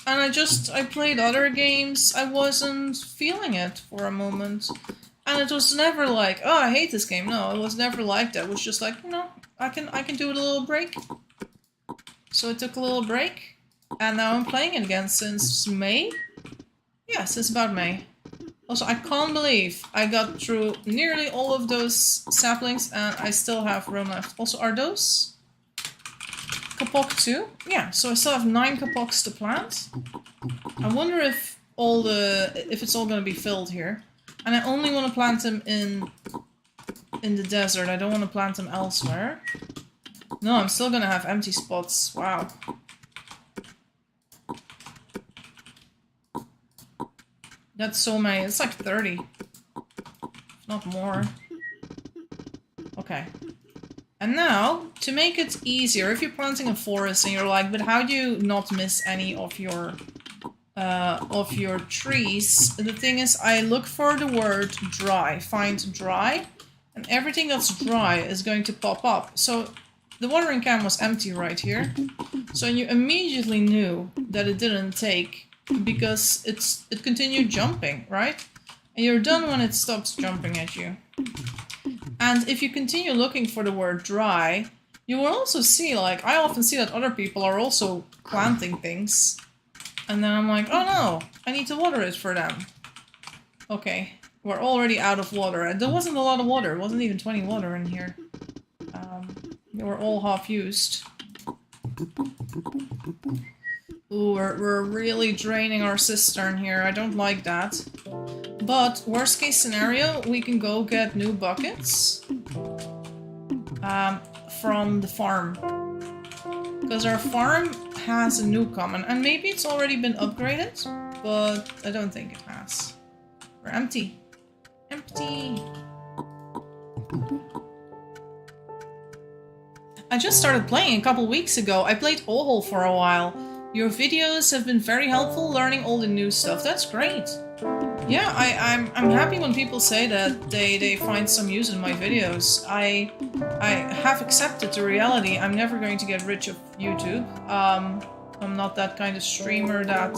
I played other games. I wasn't feeling it for a moment. And it was never like, oh, I hate this game. No, it was never like that. It was just like, you know, I can do it a little break. So I took a little break. And now I'm playing it again since May? Yeah, since about May. Also, I can't believe I got through nearly all of those saplings and I still have room left. Also, are those kapok too? Yeah, so I still have 9 kapoks to plant. I wonder if it's all gonna be filled here. And I only want to plant them in the desert. I don't want to plant them elsewhere. No, I'm still gonna have empty spots. Wow. That's so many. It's like 30. Not more. Okay. And now, to make it easier, if you're planting a forest and you're like, but how do you not miss any of your trees? The thing is, I look for the word dry, find dry, and everything that's dry is going to pop up. So the watering can was empty right here. So you immediately knew that it didn't take because it continued jumping, right? And you're done when it stops jumping at you. And if you continue looking for the word dry, you will also see, like, I often see that other people are also planting things. And then I'm like, oh no, I need to water it for them. Okay, we're already out of water. And there wasn't a lot of water, it wasn't even 20 water in here. They were all half used. Ooh, we're really draining our cistern here. I don't like that. But, worst case scenario, we can go get new buckets from the farm. Because our farm has a new common, and maybe it's already been upgraded, but I don't think it has. We're empty. Empty! I just started playing a couple weeks ago. I played Ohol for a while. Your videos have been very helpful learning all the new stuff. That's great. Yeah, I'm happy when people say that they find some use in my videos. I have accepted the reality. I'm never going to get rich of YouTube. I'm not that kind of streamer that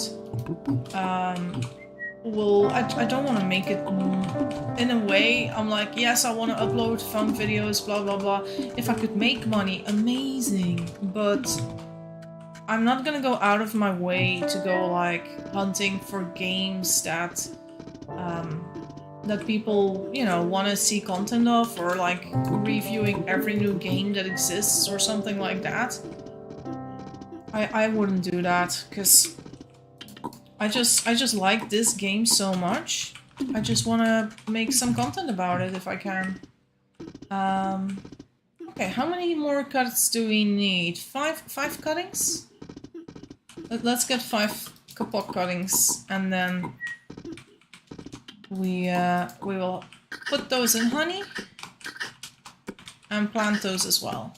I don't want to make it in a way. I'm like, yes, I want to upload fun videos, blah blah blah. If I could make money, amazing. But I'm not gonna go out of my way to go like hunting for games that that people, you know, want to see content of, or like reviewing every new game that exists or something like that. I wouldn't do that, because I just like this game so much. I just want to make some content about it if I can. Okay, how many more cuts do we need? Five cuttings? Let's get 5 kapok cuttings, and then we will put those in honey and plant those as well.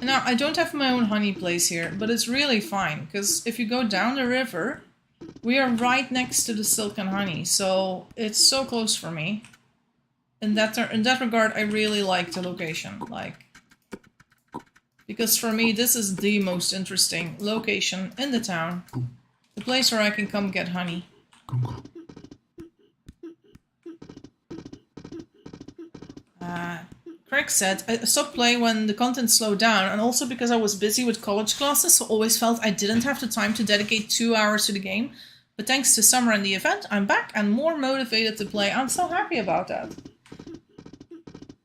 Now, I don't have my own honey place here, but it's really fine, because if you go down the river, we are right next to the silk and honey, so it's so close for me. In that regard, I really like the location, like, because for me, this is the most interesting location in the town. The place where I can come get honey. Craig said, I stopped playing when the content slowed down, and also because I was busy with college classes, so always felt I didn't have the time to dedicate 2 hours to the game. But thanks to summer and the event, I'm back and more motivated to play. I'm so happy about that.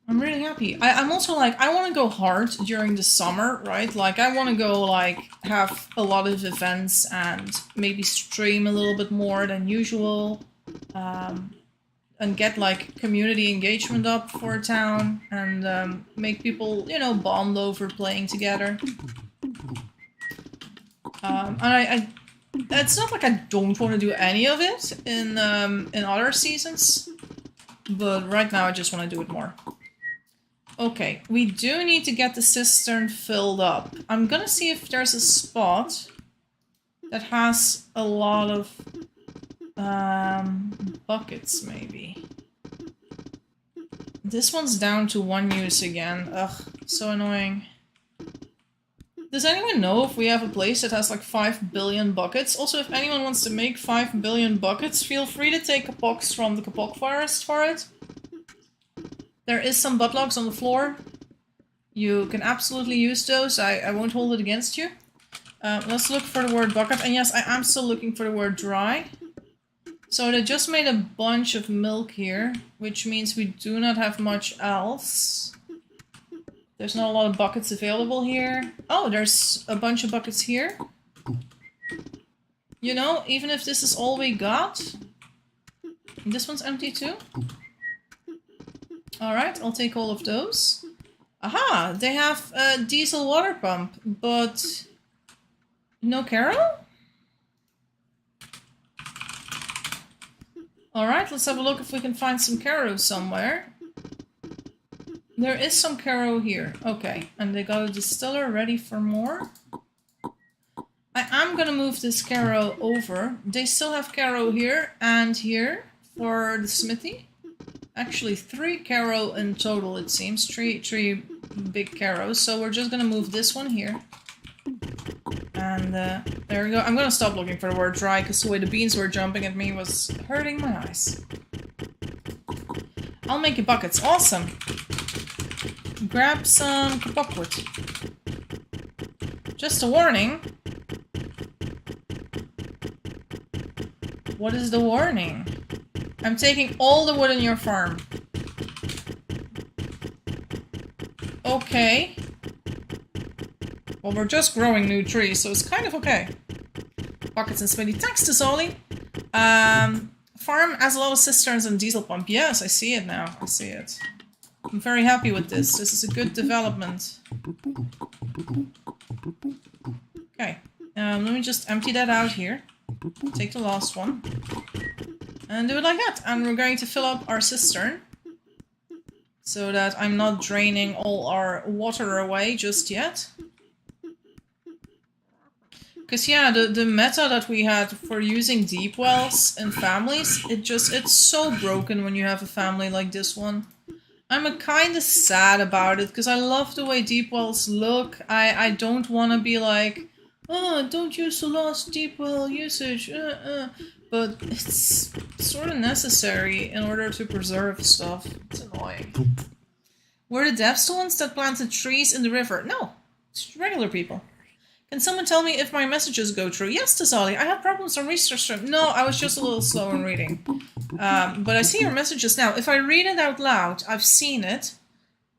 I'm really happy. I'm also like, I want to go hard during the summer, right? Like, I want to go, like, have a lot of events and maybe stream a little bit more than usual. And get, like, community engagement up for a town and make people, you know, bond over playing together. And it's not like I don't want to do any of it in other seasons, but right now I just want to do it more. Okay, we do need to get the cistern filled up. I'm gonna see if there's a spot that has a lot of buckets, maybe. This one's down to 1 use again. Ugh, so annoying. Does anyone know if we have a place that has like 5 billion buckets? Also, if anyone wants to make 5 billion buckets, feel free to take a box from the kapok forest for it. There is some butt logs on the floor. You can absolutely use those. I won't hold it against you. Let's look for the word bucket. And yes, I am still looking for the word dry. So they just made a bunch of milk here, which means we do not have much else. There's not a lot of buckets available here. Oh, there's a bunch of buckets here. You know, even if this is all we got. This one's empty too. Alright, I'll take all of those. Aha! They have a diesel water pump, but no Caro? Alright, let's have a look if we can find some Caro somewhere. There is some Caro here. Okay, and they got a distiller ready for more. I am gonna move this Caro over. They still have Caro here and here for the smithy. Actually, 3 Caro in total, it seems. Three big Caros. So we're just gonna move this one here. And there we go. I'm gonna stop looking for the word dry because the way the beans were jumping at me was hurting my eyes. I'll make you buckets. Awesome. Grab some kapok wood. Just a warning. What is the warning? I'm taking all the wood in your farm. Okay. Well, we're just growing new trees, so it's kind of okay. Buckets and smithy. Thanks to Zoli. Farm has a lot of cisterns and diesel pump. Yes, I see it now. I see it. I'm very happy with this. This is a good development. Okay. Let me just empty that out here. Take the last one. And do it like that. And we're going to fill up our cistern. So that I'm not draining all our water away just yet. Because yeah, the meta that we had for using deep wells in families, it's so broken when you have a family like this one. I'm kind of sad about it, because I love the way deep wells look. I don't want to be like, oh, don't use the last deep well usage, But it's sort of necessary in order to preserve stuff. It's annoying. Were the devs the ones that planted trees in the river? No, it's regular people. Can someone tell me if my messages go through? Yes, Tazali, I had problems on Restore Stream. No, I was just a little slow in reading. But I see your messages now. If I read it out loud, I've seen it.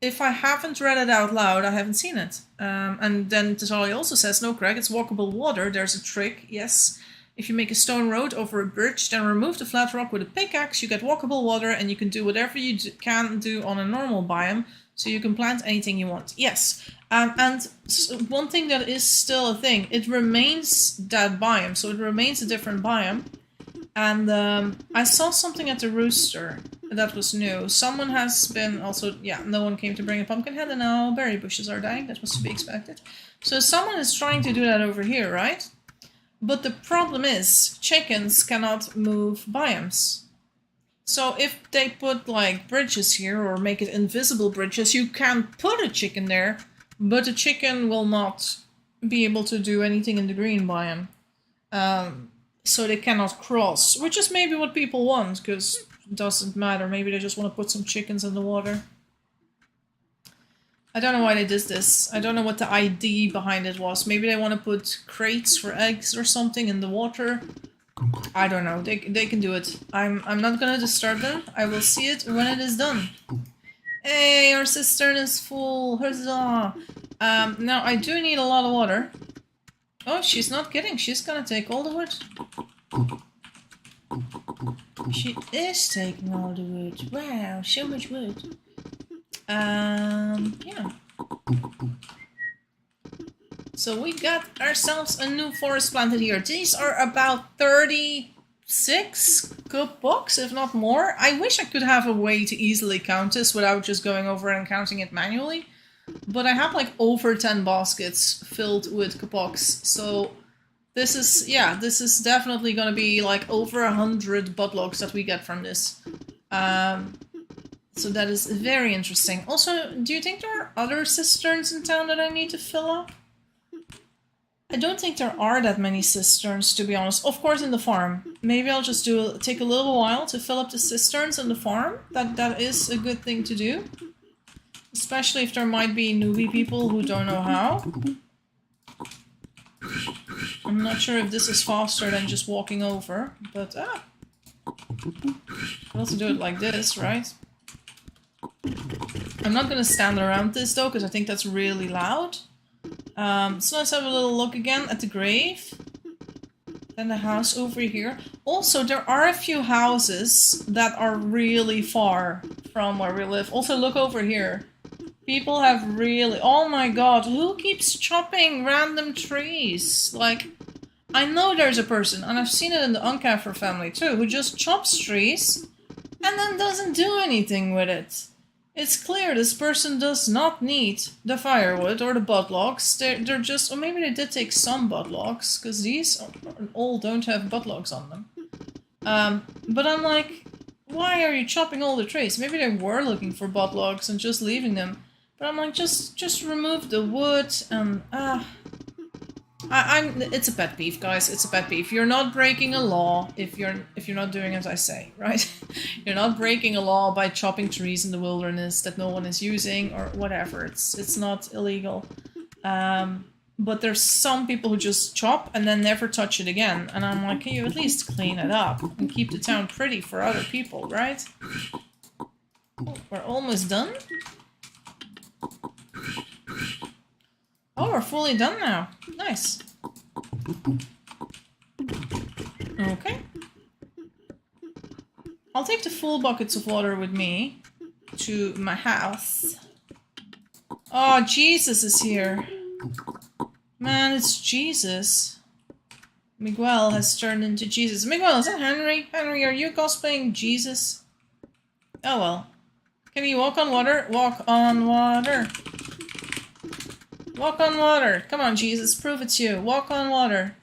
If I haven't read it out loud, I haven't seen it. And then Tazali also says, no, Craig, it's walkable water. There's a trick, yes. If you make a stone road over a bridge, then remove the flat rock with a pickaxe, you get walkable water, and you can do whatever you can do on a normal biome, so you can plant anything you want. Yes. And one thing that is still a thing, it remains that biome, so it remains a different biome. And I saw something at the rooster that was new. Someone has been also, yeah, no one came to bring a pumpkin head, and now berry bushes are dying. That was to be expected. So someone is trying to do that over here, right? But the problem is, chickens cannot move biomes. So if they put like bridges here, or make it invisible bridges, you can put a chicken there, but the chicken will not be able to do anything in the green biome. So they cannot cross, which is maybe what people want, because it doesn't matter. Maybe they just want to put some chickens in the water. I don't know why they did this. I don't know what the idea behind it was. Maybe they want to put crates for eggs or something in the water. I don't know. They can do it. I'm not gonna disturb them. I will see it when it is done. Hey, our cistern is full. Huzzah! Now I do need a lot of water. Oh, she's not kidding. She's gonna take all the wood. She is taking all the wood. Wow, so much wood. Yeah. So we got ourselves a new forest planted here. These are about 36 good books, if not more. I wish I could have a way to easily count this without just going over and counting it manually. But I have like over 10 baskets filled with kapoks. So this is, yeah, this is definitely going to be like over 100 budlogs that we get from this. So that is very interesting. Also, do you think there are other cisterns in town that I need to fill up? I don't think there are that many cisterns, to be honest. Of course, in the farm. Maybe I'll just take a little while to fill up the cisterns in the farm. That is a good thing to do. Especially if there might be newbie people who don't know how. I'm not sure if this is faster than just walking over, but I can also do it like this, right? I'm not gonna stand around this though, because I think that's really loud. So let's have a little look again at the grave. Then the house over here. Also, there are a few houses that are really far from where we live. Also, look over here. People have really... Oh my god, who keeps chopping random trees? Like, I know there's a person, and I've seen it in the Uncaffer family too, who just chops trees and then doesn't do anything with it. It's clear this person does not need the firewood or the budlogs. They're just... Or maybe they did take some budlogs, because these all don't have budlogs on them. But I'm like, why are you chopping all the trees? Maybe they were looking for budlogs and just leaving them. But I'm like, just remove the wood and... It's a pet peeve, guys. It's a pet peeve. You're not breaking a law if you're not doing as I say, right? You're not breaking a law by chopping trees in the wilderness that no one is using or whatever. It's not illegal. But there's some people who just chop and then never touch it again. And I'm like, can you at least clean it up and keep the town pretty for other people, right? Oh, we're almost done. Oh, we're fully done now. Nice. Okay. I'll take the full buckets of water with me to my house. Oh, Jesus is here. Man, it's Jesus. Miguel has turned into Jesus. Miguel, is that Henry? Henry, are you cosplaying Jesus? Oh well. Can you walk on water? Walk on water. Walk on water. Come on, Jesus. Prove it's you. Walk on water.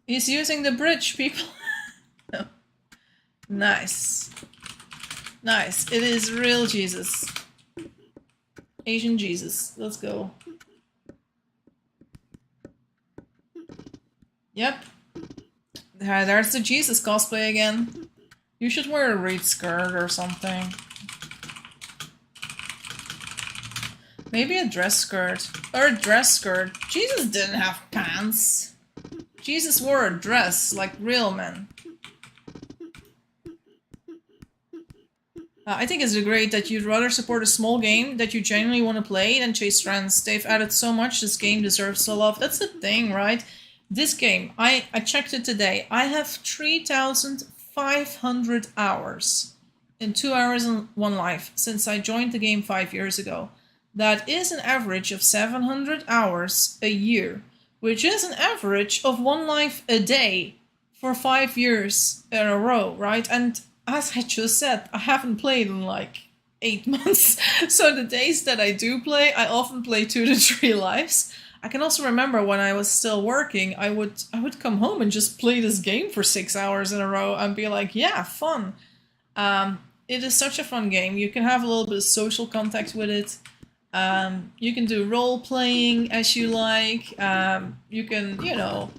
He's using the bridge, people. Nice. Nice. It is real Jesus. Asian Jesus. Let's go. Yep. There's the Jesus cosplay again. You should wear a reed skirt or something. Maybe a dress skirt. Or a dress skirt. Jesus didn't have pants. Jesus wore a dress, like real men. I think it's great that you'd rather support a small game that you genuinely want to play than chase trends. They've added so much, this game deserves so love. That's the thing, right? This game, I checked it today. I have 3,500 hours in 2 hours and 1 life since I joined the game 5 years ago. That is an average of 700 hours a year, which is an average of 1 life a day for 5 years in a row, right? And as I just said, I haven't played in like 8 months. So the days that I do play, I often play 2 to 3 lives. I can also remember when I was still working, I would come home and just play this game for 6 hours in a row and be like, yeah, fun. It is such a fun game. You can have a little bit of social contact with it. You can do role playing as you like. You can, you know,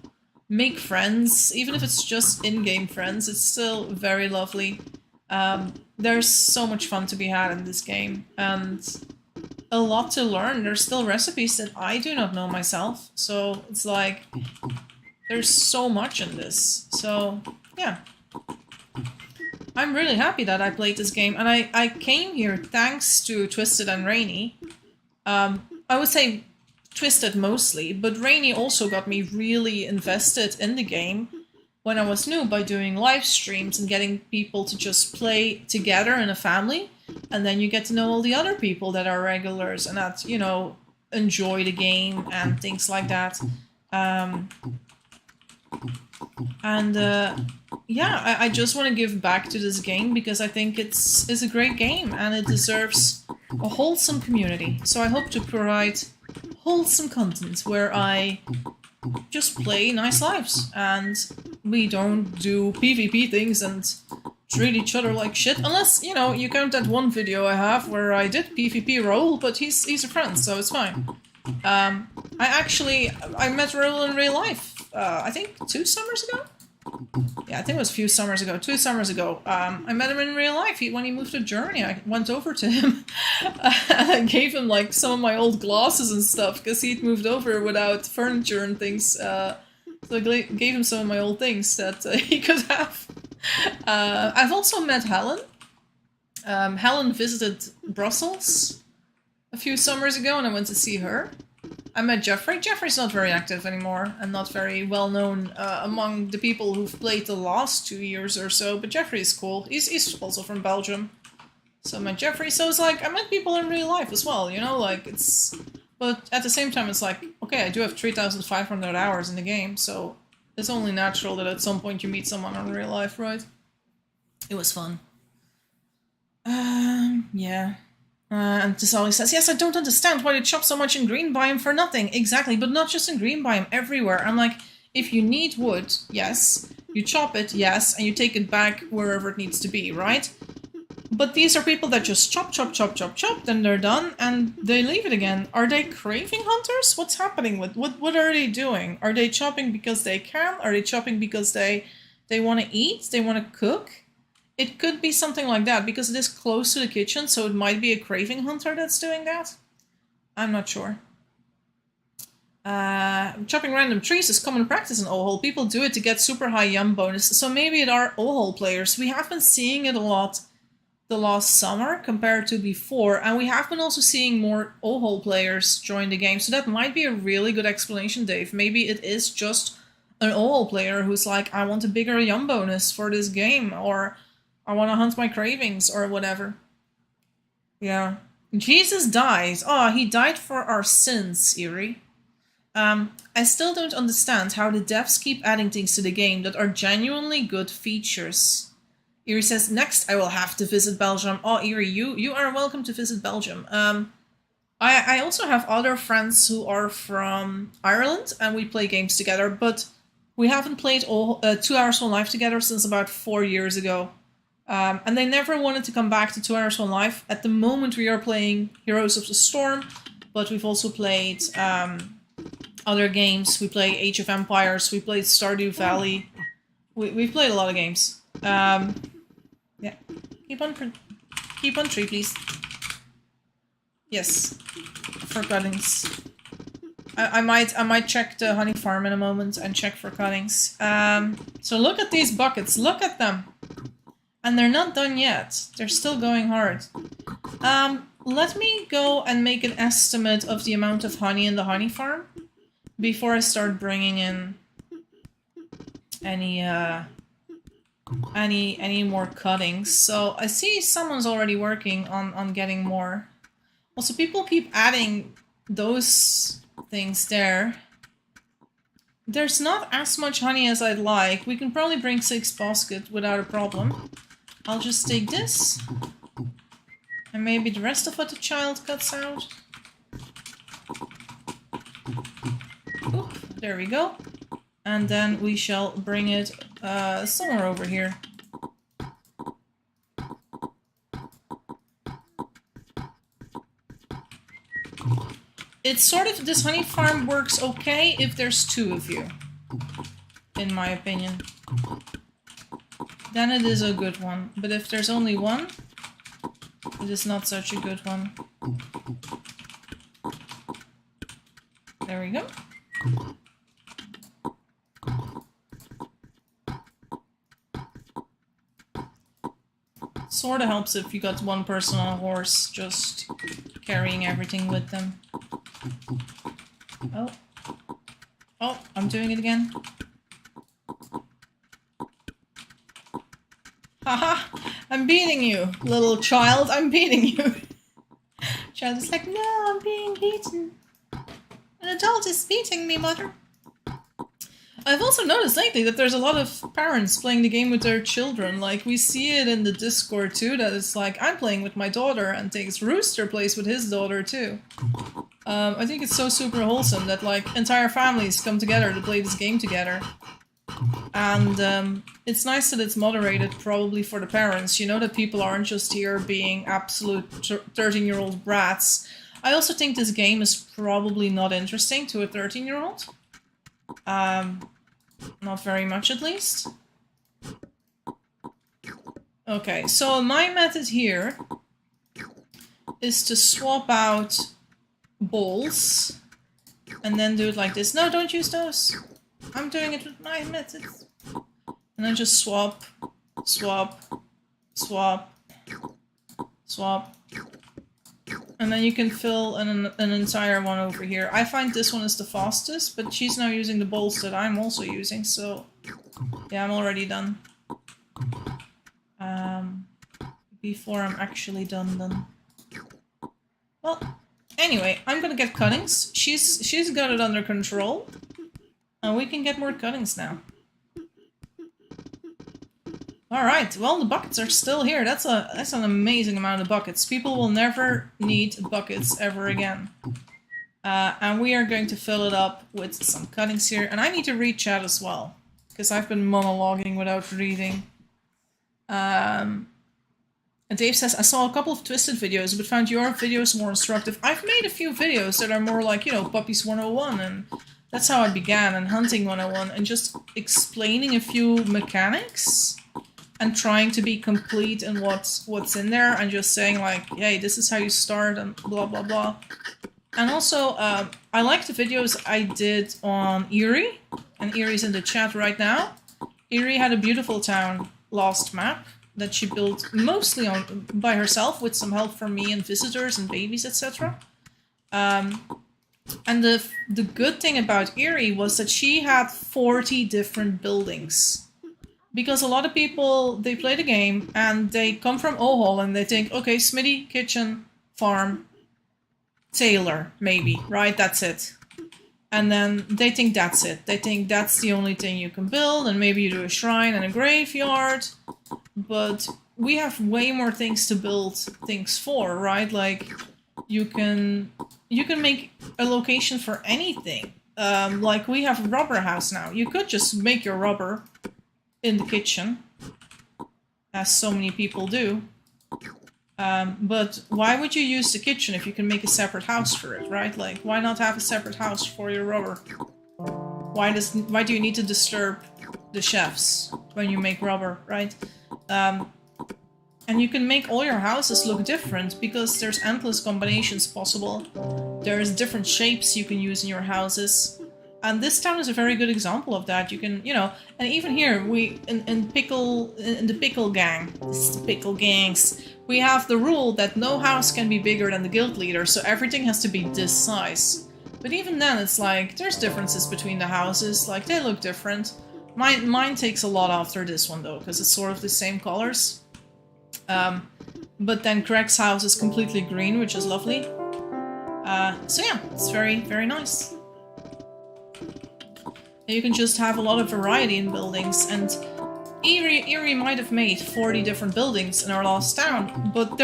make friends, even if it's just in-game friends. It's still very lovely. There's so much fun to be had in this game, and a lot to learn. There's still recipes that I do not know myself, so it's like There's so much in this. So, yeah. I'm really happy that I played this game, and I came here thanks to Twisted and Rainy. I would say Twisted mostly, but Rainy also got me really invested in the game when I was new by doing live streams and getting people to just play together in a family, and then you get to know all the other people that are regulars and that, you know, enjoy the game and things like that. Yeah, I just want to give back to this game because I think it's a great game and it deserves a wholesome community. So I hope to provide wholesome content where I just play nice lives and we don't do PvP things and treat each other like shit. Unless, you know, you count that one video I have where I did PvP Roll, but he's a friend, so it's fine. I met Roll in real life, I think 2 summers ago? Yeah, I think it was a few summers ago, 2 summers ago. I met him in real life. When he moved to Germany, I went over to him and gave him like some of my old glasses and stuff because he'd moved over without furniture and things. So I gave him some of my old things that he could have. I've also met Helen. Helen visited Brussels a few summers ago and I went to see her. I met Jeffrey. Jeffrey's not very active anymore and not very well known among the people who've played the last 2 years or so, but Jeffrey's cool. He's also from Belgium. So I met Jeffrey. So it's like, I met people in real life as well, you know, like it's... But at the same time, it's like, okay, I do have 3,500 hours in the game, so it's only natural that at some point you meet someone in real life, right? It was fun. Yeah. And Tisali says, yes, I don't understand why they chop so much in green biome for nothing. Exactly, but not just in green biome, everywhere. I'm like, if you need wood, yes. You chop it, yes, and you take it back wherever it needs to be, right? But these are people that just chop, chop, chop, chop, chop, then they're done, and they leave it again. Are they craving hunters? What's happening with... What are they doing? Are they chopping because they can? Are they chopping because they want to eat? They want to cook? It could be something like that, because it is close to the kitchen, so it might be a craving hunter that's doing that. I'm not sure. Chopping random trees is common practice in O-Hole. People do it to get super high yum bonus, so maybe it are O-Hole players. We have been seeing it a lot the last summer compared to before, and we have been also seeing more O-Hole players join the game, so that might be a really good explanation, Dave. Maybe it is just an O-Hole player who's like, I want a bigger yum bonus for this game, or I want to hunt my cravings, or whatever. Yeah. Jesus dies. Oh, he died for our sins, Eerie. I still don't understand how the devs keep adding things to the game that are genuinely good features. Eerie says, next I will have to visit Belgium. Oh, Eerie, you are welcome to visit Belgium. I also have other friends who are from Ireland, and we play games together, but we haven't played 2 Hours One Life together since about 4 years ago. And they never wanted to come back to 2 Hours One Life. At the moment we are playing Heroes of the Storm, but we've also played other games. We play Age of Empires, we played Stardew Valley. We've played a lot of games. Yeah. Keep on tree, please. Yes. For cuttings. I might check the honey farm in a moment and check for cuttings. So look at these buckets. Look at them. And they're not done yet. They're still going hard. Let me go and make an estimate of the amount of honey in the honey farm before I start bringing in any more cuttings. So I see someone's already working on getting more. Also, people keep adding those things there. There's not as much honey as I'd like. We can probably bring 6 baskets without a problem. I'll just take this. And maybe the rest of what the child cuts out. Ooh, there we go. And then we shall bring it somewhere over here. It's sort of, this honey farm works okay if there's 2 of you, in my opinion. Then it is a good one. But if there's only 1, it is not such a good one. There we go. Sorta helps if you got one person on a horse, just carrying everything with them. Oh. Oh, I'm doing it again. Haha! I'm beating you, little child, I'm beating you! Child is like, no, I'm being beaten. An adult is beating me, mother. I've also noticed lately that there's a lot of parents playing the game with their children. Like, we see it in the Discord too, that it's like, I'm playing with my daughter, and thinks Rooster plays with his daughter too. I think it's so super wholesome that, like, entire families come together to play this game together. And it's nice that it's moderated, probably for the parents. You know, that people aren't just here being absolute 13-year-old brats. I also think this game is probably not interesting to a 13-year-old. Not very much, at least. Okay, so my method here is to swap out bowls and then do it like this. No, don't use those. I'm doing it with my method. And then just swap, swap, swap, swap. And then you can fill an entire one over here. I find this one is the fastest, but she's now using the bowls that I'm also using, so yeah, I'm already done. Before I'm actually done then. Well, anyway, I'm gonna get cuttings. She's got it under control. And we can get more cuttings now. Alright, well, the buckets are still here. That's an amazing amount of buckets. People will never need buckets ever again. And we are going to fill it up with some cuttings here. And I need to read chat as well, because I've been monologuing without reading. And Dave says, I saw a couple of Twisted videos, but found your videos more instructive. I've made a few videos that are more like, you know, Puppies 101, and that's how I began, and Hunting 101, and just explaining a few mechanics. And trying to be complete in what's in there, and just saying like, hey, this is how you start, and blah blah blah. And also, I like the videos I did on Erie, and Erie's in the chat right now. Erie had a beautiful town lost map that she built mostly by herself with some help from me and visitors and babies, etc. And the good thing about Erie was that she had 40 different buildings. Because a lot of people, they play the game and they come from Ohol and they think, okay, smithy, kitchen, farm, tailor, maybe, right? That's it. And then they think that's it. They think that's the only thing you can build, and maybe you do a shrine and a graveyard. But we have way more things to build things for, right? Like, you can make a location for anything. Like, we have a rubber house now. You could just make your rubber in the kitchen, as so many people do. But why would you use the kitchen if you can make a separate house for it, right? Like, why not have a separate house for your rubber? Why do you need to disturb the chefs when you make rubber, right? And you can make all your houses look different because there's endless combinations possible. There's different shapes you can use in your houses. And this town is a very good example of that. You can, you know, and even here, in the pickle gang, this is the pickle gangs, we have the rule that no house can be bigger than the guild leader, so everything has to be this size. But even then, it's like, there's differences between the houses, like, they look different. Mine takes a lot after this one, though, because it's sort of the same colors. But then Greg's house is completely green, which is lovely. So yeah, it's very, very nice. You can just have a lot of variety in buildings, and Erie might have made 40 different buildings in our last town, but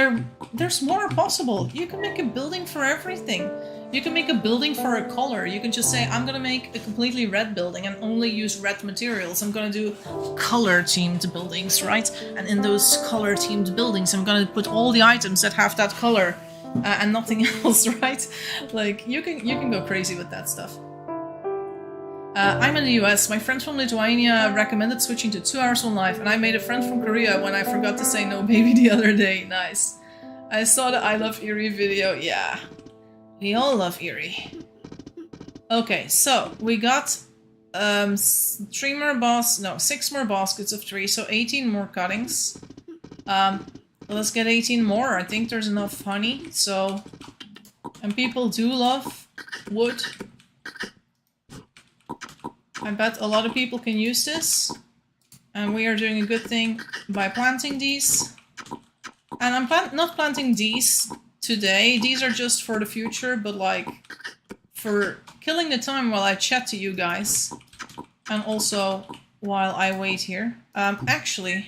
there's more possible. You can make a building for everything. You can make a building for a color. You can just say, I'm gonna make a completely red building and only use red materials. I'm gonna do color-themed buildings, right? And in those color-themed buildings, I'm gonna put all the items that have that color and nothing else, right? Like, you can go crazy with that stuff. I'm in the US. My friend from Lithuania recommended switching to 2 hours on live, and I made a friend from Korea when I forgot to say no baby the other day. Nice. I saw the I Love Erie video. Yeah. We all love Erie. Okay, so we got 6 more baskets of 3, so 18 more cuttings. Let's get 18 more. I think there's enough honey, so... And people do love wood. I bet a lot of people can use this. And we are doing a good thing by planting these. And I'm not planting these today. These are just for the future, but like for killing the time while I chat to you guys. And also while I wait here. Actually,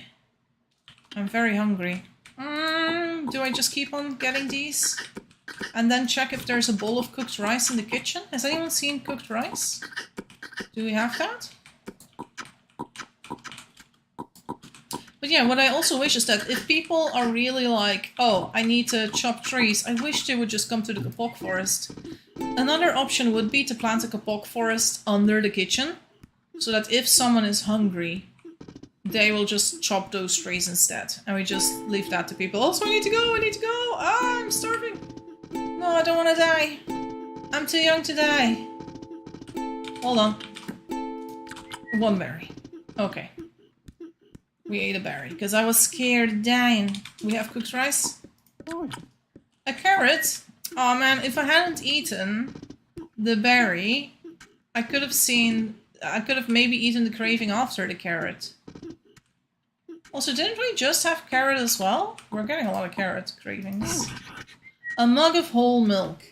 I'm very hungry. Do I just keep on getting these? And then check if there's a bowl of cooked rice in the kitchen? Has anyone seen cooked rice? Do we have that? But yeah, what I also wish is that if people are really like, oh, I need to chop trees, I wish they would just come to the kapok forest. Another option would be to plant a kapok forest under the kitchen, so that if someone is hungry, they will just chop those trees instead. And we just leave that to people. Also, I need to go, I need to go! Ah, I'm starving! No, I don't want to die. I'm too young to die. Hold on. One berry. Okay. We ate a berry, because I was scared of dying. We have cooked rice. A carrot? Oh man, if I hadn't eaten the berry, I could have maybe eaten the craving after the carrot. Also, didn't we just have carrot as well? We're getting a lot of carrot cravings. A mug of whole milk.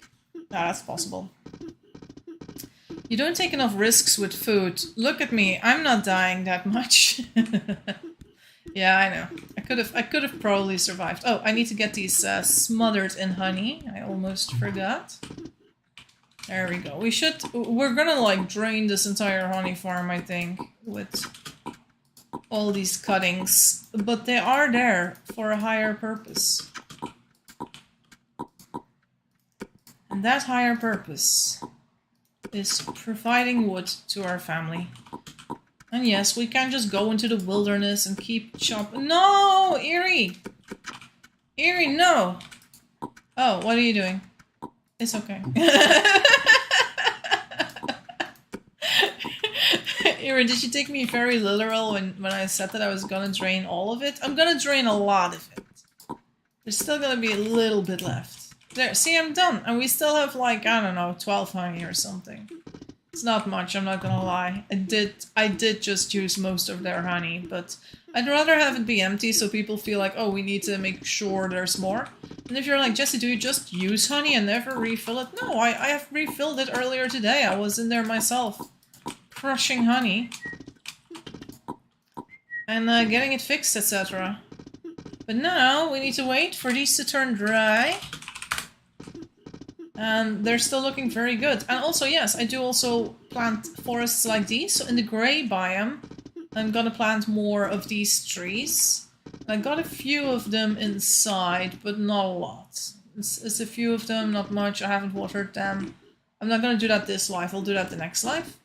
That's possible. You don't take enough risks with food. Look at me, I'm not dying that much. Yeah, I know. I could have probably survived. Oh, I need to get these smothered in honey. I almost forgot. There we go. We're gonna like drain this entire honey farm, I think, with all these cuttings. But they are there for a higher purpose. And that higher purpose is providing wood to our family. And yes, we can just go into the wilderness and keep chopping. No! Eerie! Eerie, no! Oh, what are you doing? It's okay. Eerie, did you take me very literal when I said that I was gonna drain all of it? I'm gonna drain a lot of it. There's still gonna be a little bit left. There, see, I'm done. And we still have like, I don't know, 12 honey or something. It's not much, I'm not gonna lie. I did just use most of their honey, but I'd rather have it be empty so people feel like, oh, we need to make sure there's more. And if you're like, Jesse, do you just use honey and never refill it? No, I have refilled it earlier today. I was in there myself, crushing honey. And getting it fixed, etc. But now, we need to wait for these to turn dry. And they're still looking very good. And also, yes, I do also plant forests like these. So in the grey biome, I'm gonna plant more of these trees. I got a few of them inside, but not a lot. It's a few of them, not much. I haven't watered them. I'm not gonna do that this life. I'll do that the next life.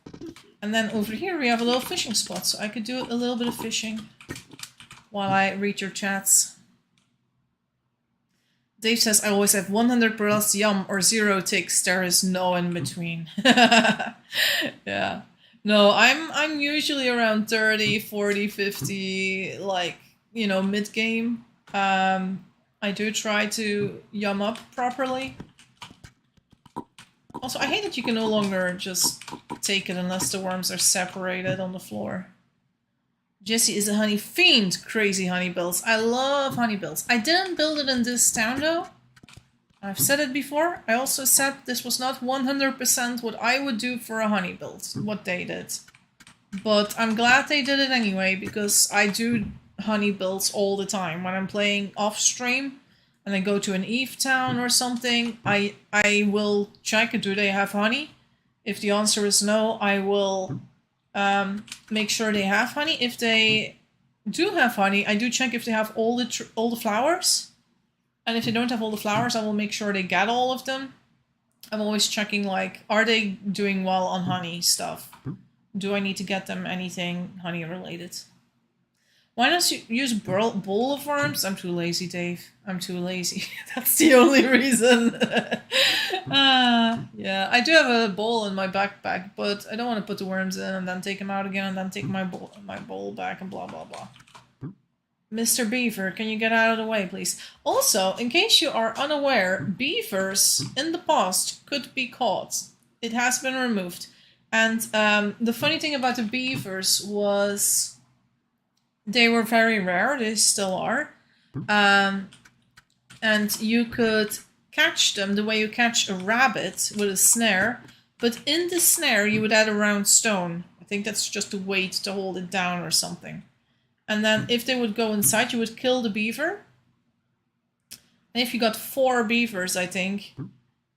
And then over here we have a little fishing spot. So I could do a little bit of fishing while I read your chats. Dave says, I always have 100% yum or 0 ticks. There is no in between. Yeah. No, I'm usually around 30, 40, 50, like, you know, mid-game. I do try to yum up properly. Also, I hate that you can no longer just take it unless the worms are separated on the floor. Jesse is a honey fiend. Crazy honey bills. I love honey bills. I didn't build it in this town though. I've said it before. I also said this was not 100% what I would do for a honey build, what they did. But I'm glad they did it anyway, because I do honey builds all the time. When I'm playing off stream and I go to an Eve town or something, I will check, do they have honey? If the answer is no, I will make sure they have honey. If they do have honey, I do check if they have all the flowers. And if they don't have all the flowers, I will make sure they get all of them. I'm always checking, like, are they doing well on honey stuff? Do I need to get them anything honey related? Why not use bowl of worms? I'm too lazy, Dave. I'm too lazy. That's the only reason. Yeah, I do have a bowl in my backpack, but I don't want to put the worms in and then take them out again and then take my bowl back and blah, blah, blah. Mr. Beaver, can you get out of the way, please? Also, in case you are unaware, beavers in the past could be caught. It has been removed. And the funny thing about the beavers was they were very rare. They still are. And you could catch them the way you catch a rabbit with a snare. But in the snare, you would add a round stone. I think that's just a weight to hold it down or something. And then if they would go inside, you would kill the beaver. And if you got 4 beavers, I think,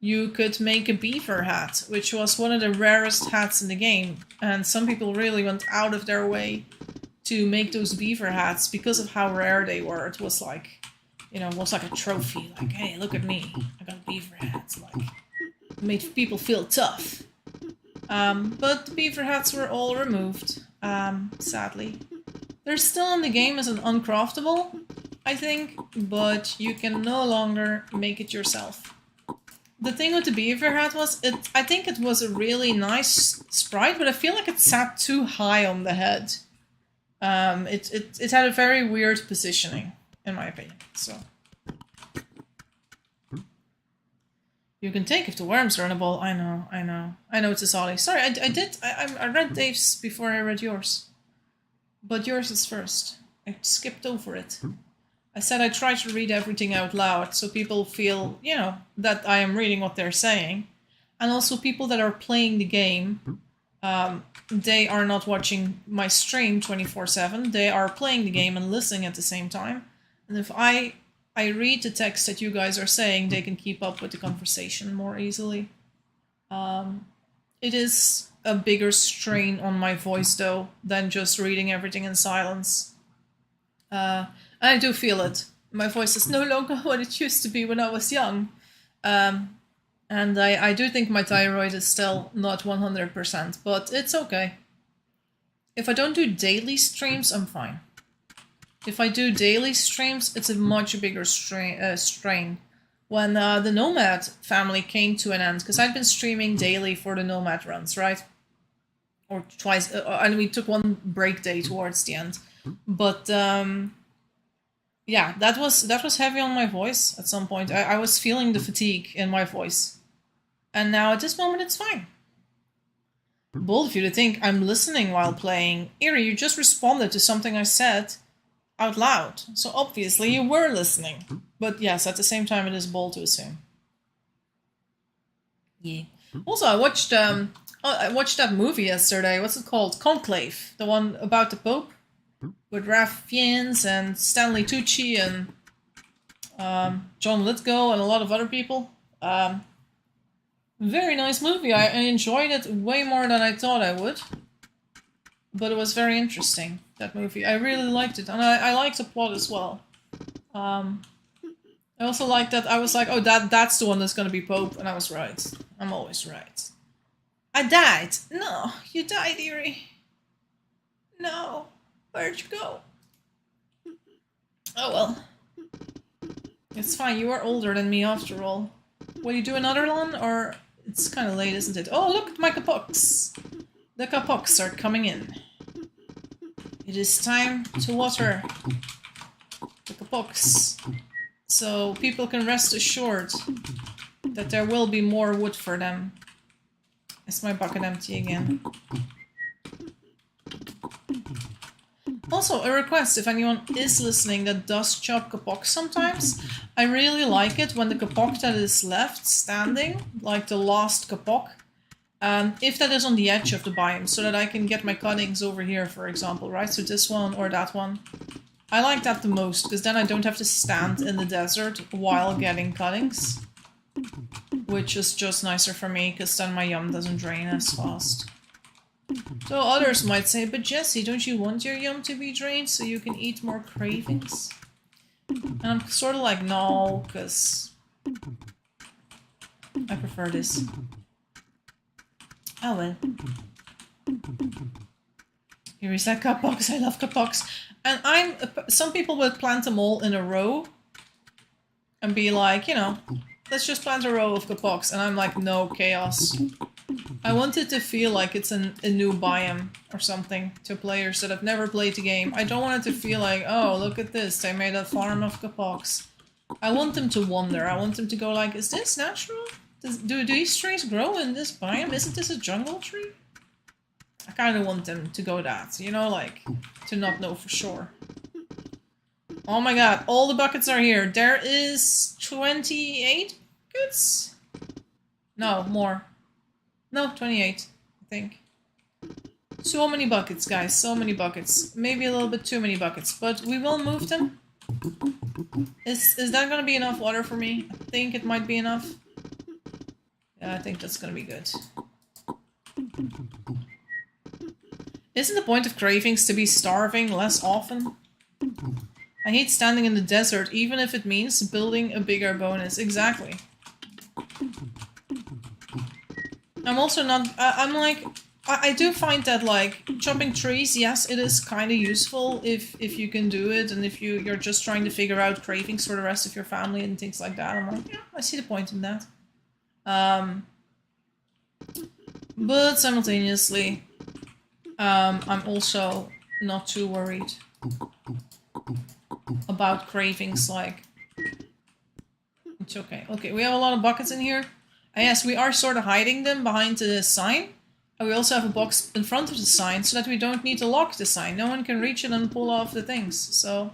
you could make a beaver hat, which was one of the rarest hats in the game. And some people really went out of their way to make those beaver hats because of how rare they were. It was like, you know, it was like a trophy. Like, hey, look at me. I got a beaver hat. Like, it made people feel tough. But the beaver hats were all removed, sadly. They're still in the game as an uncraftable, I think, but you can no longer make it yourself. The thing with the beaver hat was, I think it was a really nice sprite, but I feel like it sat too high on the head. It had a very weird positioning, in my opinion. So you can take if the worms are in a bowl. I know it's a solid. Sorry, I read Dave's before I read yours. But yours is first. I skipped over it. I said I try to read everything out loud so people feel, you know, that I am reading what they're saying. And also people that are playing the game, they are not watching my stream 24/7. They are playing the game and listening at the same time. And if I read the text that you guys are saying, they can keep up with the conversation more easily. It is a bigger strain on my voice, though, than just reading everything in silence. I do feel it. My voice is no longer what it used to be when I was young. And I do think my thyroid is still not 100%, but it's okay. If I don't do daily streams, I'm fine. If I do daily streams, it's a much bigger strain. When the Nomad family came to an end, because I'd been streaming daily for the Nomad runs, right? Or twice, and we took one break day towards the end. But yeah, that was heavy on my voice at some point. I was feeling the fatigue in my voice. And now at this moment it's fine. Bold of you to think I'm listening while playing. Eerie, you just responded to something I said out loud. So obviously you were listening. But yes, at the same time it is bold to assume. Yeah. Also, I watched that movie yesterday. What's it called? Conclave. The one about the Pope. With Ralph Fiennes and Stanley Tucci and John Lithgow and a lot of other people. Very nice movie. I enjoyed it way more than I thought I would. But it was very interesting, that movie. I really liked it. And I liked the plot as well. I also liked that I was like, oh, that's the one that's going to be Pope. And I was right. I'm always right. I died. No, you died, Eerie. No. Where'd you go? Oh well. It's fine, you are older than me after all. Will you do another one? Or it's kind of late, isn't it? Oh, look at my kapoks. The kapoks are coming in. It is time to water the kapoks. So people can rest assured that there will be more wood for them. Is my bucket empty again? Also, a request, if anyone is listening that does chop kapok sometimes, I really like it when the kapok that is left standing, like the last kapok, if that is on the edge of the biome, so that I can get my cuttings over here, for example, right? So this one or that one. I like that the most, because then I don't have to stand in the desert while getting cuttings, which is just nicer for me, because then my yum doesn't drain as fast. So others might say, but Jesse, don't you want your yum to be drained so you can eat more cravings? And I'm sort of like, no, because I prefer this. Oh well. Here is that kapoks. I love kapoks. And some people would plant them all in a row and be like, you know, let's just plant a row of kapoks. And I'm like, no, chaos. I want it to feel like it's a new biome or something to players that have never played the game. I don't want it to feel like, oh, look at this, they made a farm of kapoks. I want them to wonder. I want them to go like, is this natural? Do these trees grow in this biome? Isn't this a jungle tree? I kind of want them to go that, you know, like, to not know for sure. Oh my god, all the buckets are here. There is 28 buckets? No, more. No, 28, I think. So many buckets, guys, so many buckets. Maybe a little bit too many buckets, but we will move them. Is that gonna be enough water for me? I think it might be enough. Yeah, I think that's gonna be good. Isn't the point of cravings to be starving less often? I hate standing in the desert, even if it means building a bigger bonus. Exactly. I'm also not... I'm like... I do find that, like, chopping trees, yes, it is kind of useful if you can do it, and if you're just trying to figure out cravings for the rest of your family and things like that. I'm like, yeah, I see the point in that. But simultaneously, I'm also not too worried about cravings, like... It's okay. Okay, we have a lot of buckets in here. And yes, we are sort of hiding them behind the sign. And we also have a box in front of the sign so that we don't need to lock the sign. No one can reach it and pull off the things. So,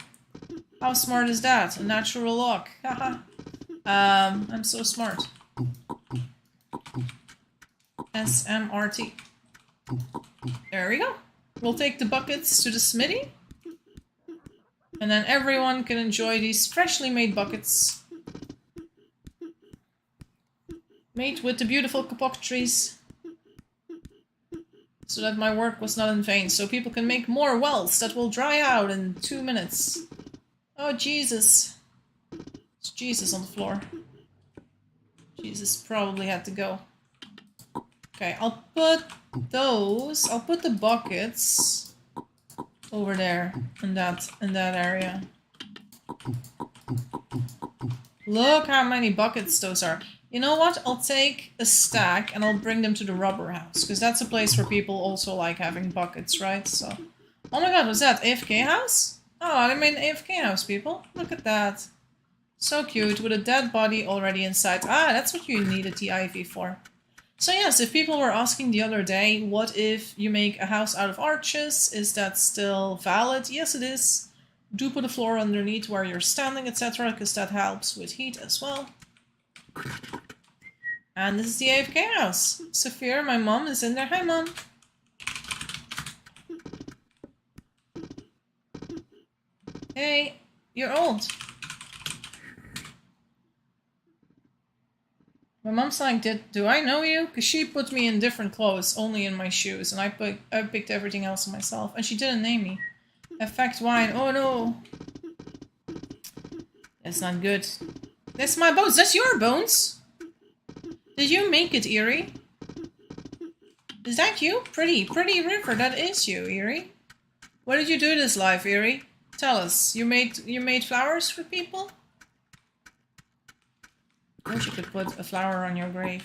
how smart is that? A natural lock. Haha. I'm so smart. SMRT. There we go. We'll take the buckets to the smithy. And then everyone can enjoy these freshly made buckets. Made with the beautiful kapok trees. So that my work was not in vain. So people can make more wells that will dry out in 2 minutes. Oh, Jesus. It's Jesus on the floor. Jesus probably had to go. Okay, I'll put the buckets over there in that area. Look how many buckets those are. You know what? I'll take a stack and I'll bring them to the rubber house, because that's a place where people also like having buckets, right? So, oh my god, was that AFK house? Oh, they made an AFK house, people. Look at that. So cute, with a dead body already inside. Ah, that's what you needed the ivy for. So yes, if people were asking the other day, what if you make a house out of arches? Is that still valid? Yes, it is. Do put a floor underneath where you're standing, etc., because that helps with heat as well. And this is the AFK house. Sophia, my mom, is in there. Hi, Mom. Hey, you're old. My mom's like, do I know you? Because she put me in different clothes, only in my shoes, and I picked everything else myself. And she didn't name me. Effect wine. Oh no. That's not good. That's my bones. That's your bones. Did you make it, Eerie? Is that you? Pretty river. That is you, Eerie. What did you do this life, Eerie? Tell us. You made flowers for people? I wish you could put a flower on your grave.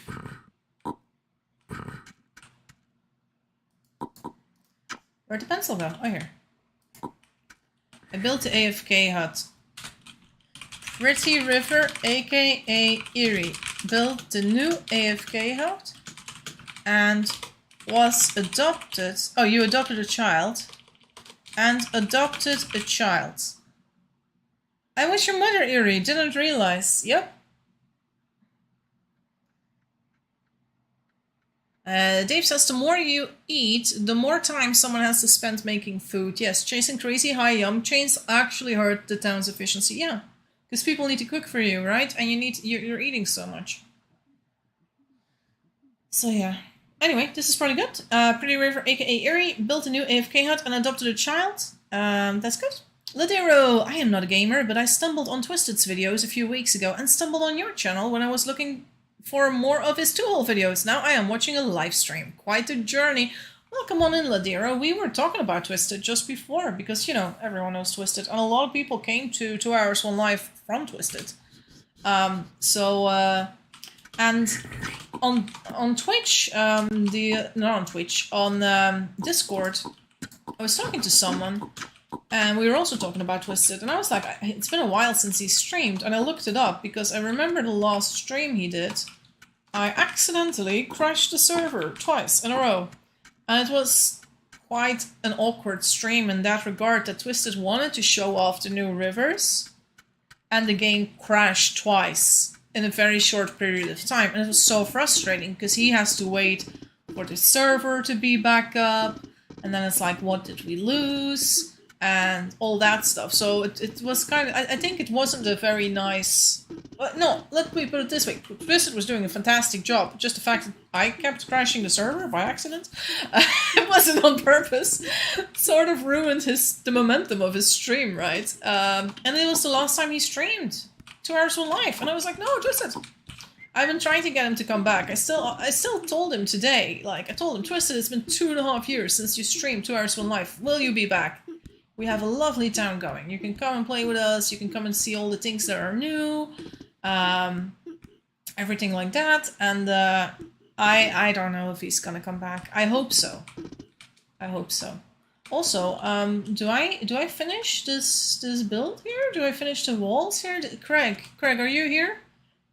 Where'd the pencil go? Oh, here. I built the AFK hut. Pretty River, aka Eerie, built the new AFK hut and was adopted. Oh, you adopted a child and adopted a child. I was your mother, Eerie. Didn't realize. Yep. Dave says the more you eat, the more time someone has to spend making food. Yes, chasing crazy high yum chains actually hurt the town's efficiency. Yeah, because people need to cook for you, right? And you're eating so much. So yeah. Anyway, this is probably good. Pretty River, aka Eerie, built a new AFK hut and adopted a child. That's good. Ladero, I am not a gamer, but I stumbled on Twisted's videos a few weeks ago and stumbled on your channel when I was looking for more of his 2-hole videos. Now I am watching a live stream. Quite a journey. Welcome on in, Ladero. We were talking about Twisted just before because, you know, everyone knows Twisted. And a lot of people came to 2 Hours 1 Live from Twisted. And on Twitch, not on Twitch, on Discord, I was talking to someone, and we were also talking about Twisted, and I was like, it's been a while since he streamed, and I looked it up, because I remember the last stream he did, I accidentally crashed the server twice in a row, and it was quite an awkward stream in that regard, that Twisted wanted to show off the new rivers, and the game crashed twice in a very short period of time, and it was so frustrating, because he has to wait for the server to be back up, and then it's like, what did we lose? And all that stuff. So it was kind of, I think it wasn't a very nice, no, let me put it this way, Twisted was doing a fantastic job, just the fact that I kept crashing the server by accident, it wasn't on purpose, sort of ruined the momentum of his stream, right? And it was the last time he streamed, 2 hours one life, and I was like, no, Twisted, I've been trying to get him to come back. I still told him today, like, I told him, Twisted, it's been 2.5 years since you streamed 2 hours one life, will you be back? We have a lovely town going. You can come and play with us. You can come and see all the things that are new. Everything like that. And I don't know if he's gonna come back. I hope so. I hope so. Also, do I finish this build here? Do I finish the walls here? Craig, are you here?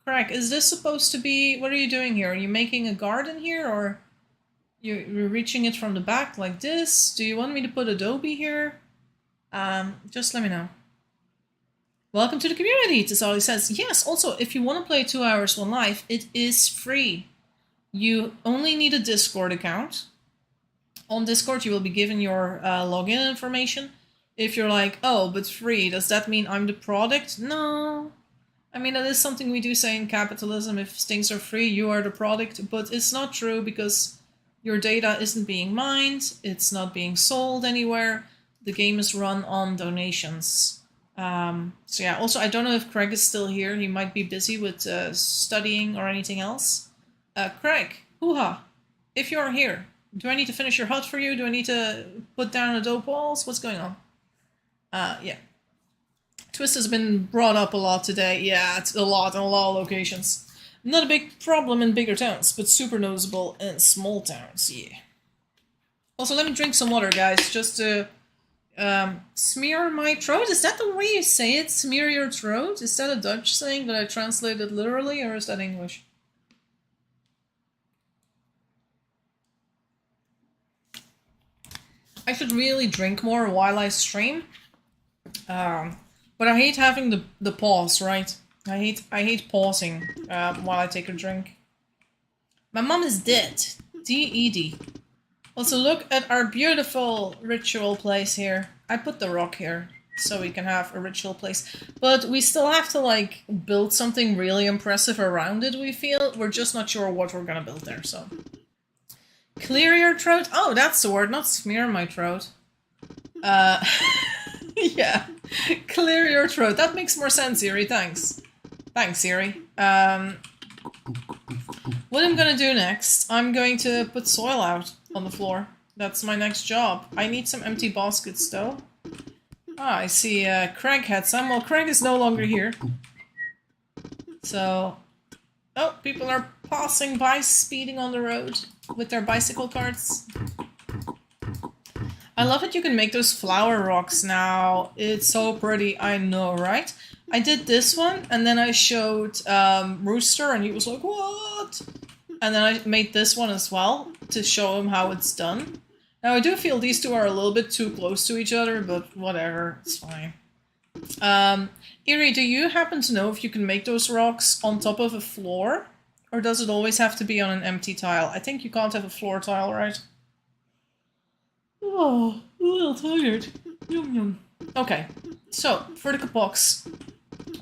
Craig, is this supposed to be... What are you doing here? Are you making a garden here, or you're reaching it from the back like this? Do you want me to put adobe here? Just let me know. Welcome to the community, Tisali says. Yes, also, if you want to play 2 hours one life, it is free. You only need a Discord account. On Discord, you will be given your login information. If you're like, oh, but free, does that mean I'm the product? No. I mean, that is something we do say in capitalism. If things are free, you are the product. But it's not true, because your data isn't being mined. It's not being sold anywhere. The game is run on donations. So yeah, also, I don't know if Craig is still here. He might be busy with studying or anything else. Craig, hoo-ha, if you're here, do I need to finish your hut for you? Do I need to put down adobe walls? What's going on? Yeah. Twist has been brought up a lot today. Yeah, it's a lot in a lot of locations. Not a big problem in bigger towns, but super noticeable in small towns, yeah. Also, let me drink some water, guys, just to... smear my throat? Is that the way you say it? Smear your throat? Is that a Dutch saying that I translated literally, or is that English? I should really drink more while I stream. But I hate having the pause, right? I hate pausing while I take a drink. My mom is dead. D-E-D. Also, look at our beautiful ritual place here. I put the rock here so we can have a ritual place. But we still have to, like, build something really impressive around it, we feel. We're just not sure what we're gonna build there, so. Clear your throat? Oh, that's the word, not smear my throat. Yeah. Clear your throat. That makes more sense, Siri. Thanks. Thanks, Siri. What I'm gonna do next, I'm going to put soil out on the floor. That's my next job. I need some empty baskets, though. Ah, I see Craig had some. Well, Craig is no longer here. So... Oh, people are passing by, speeding on the road with their bicycle carts. I love that you can make those flower rocks now. It's so pretty, I know, right? I did this one, and then I showed Rooster, and he was like, what? And then I made this one as well, to show him how it's done. Now, I do feel these two are a little bit too close to each other, but whatever, it's fine. Iri, do you happen to know if you can make those rocks on top of a floor? Or does it always have to be on an empty tile? I think you can't have a floor tile, right? Oh, a little tired. Yum yum. Okay, so for the box,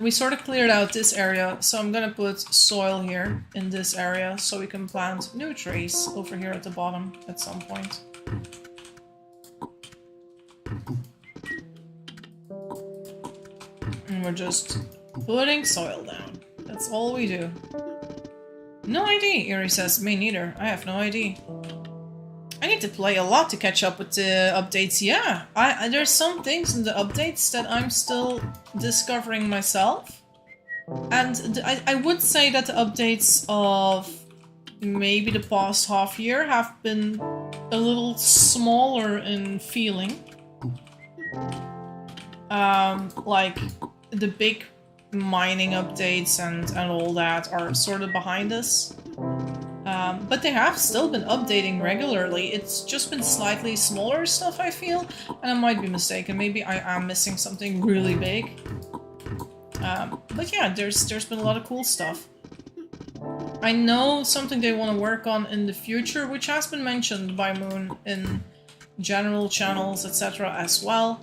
we sort of cleared out this area, so I'm gonna put soil here in this area so we can plant new trees over here at the bottom at some point. And we're just putting soil down. That's all we do. No ID, Iri says. Me neither. I have no ID. I need to play a lot to catch up with the updates. Yeah, there's some things in the updates that I'm still discovering myself. And I would say that the updates of maybe the past half year have been a little smaller in feeling. Like the big mining updates and all that are sort of behind us. But they have still been updating regularly. It's just been slightly smaller stuff, I feel. And I might be mistaken. Maybe I am missing something really big. But yeah, there's been a lot of cool stuff. I know something they want to work on in the future, which has been mentioned by Moon in general channels, etc. as well.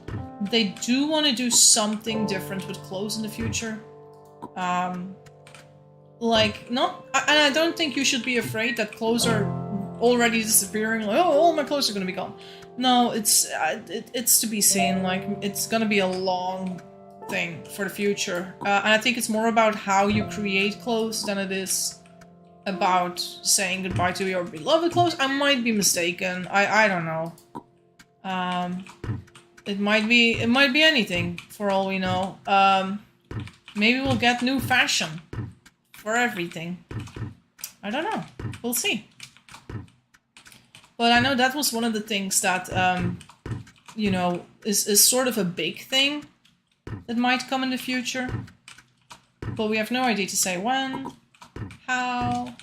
They do want to do something different with clothes in the future. Like, not... And I don't think you should be afraid that clothes are already disappearing. Like, oh, all my clothes are going to be gone. No, it's to be seen. Like, it's going to be a long thing for the future. And I think it's more about how you create clothes than it is about saying goodbye to your beloved clothes. I might be mistaken. I don't know. It might be anything for all we know. Maybe we'll get new fashion for everything. I don't know. We'll see. But I know that was one of the things that you know, is sort of a big thing that might come in the future. But we have no idea to say when, how.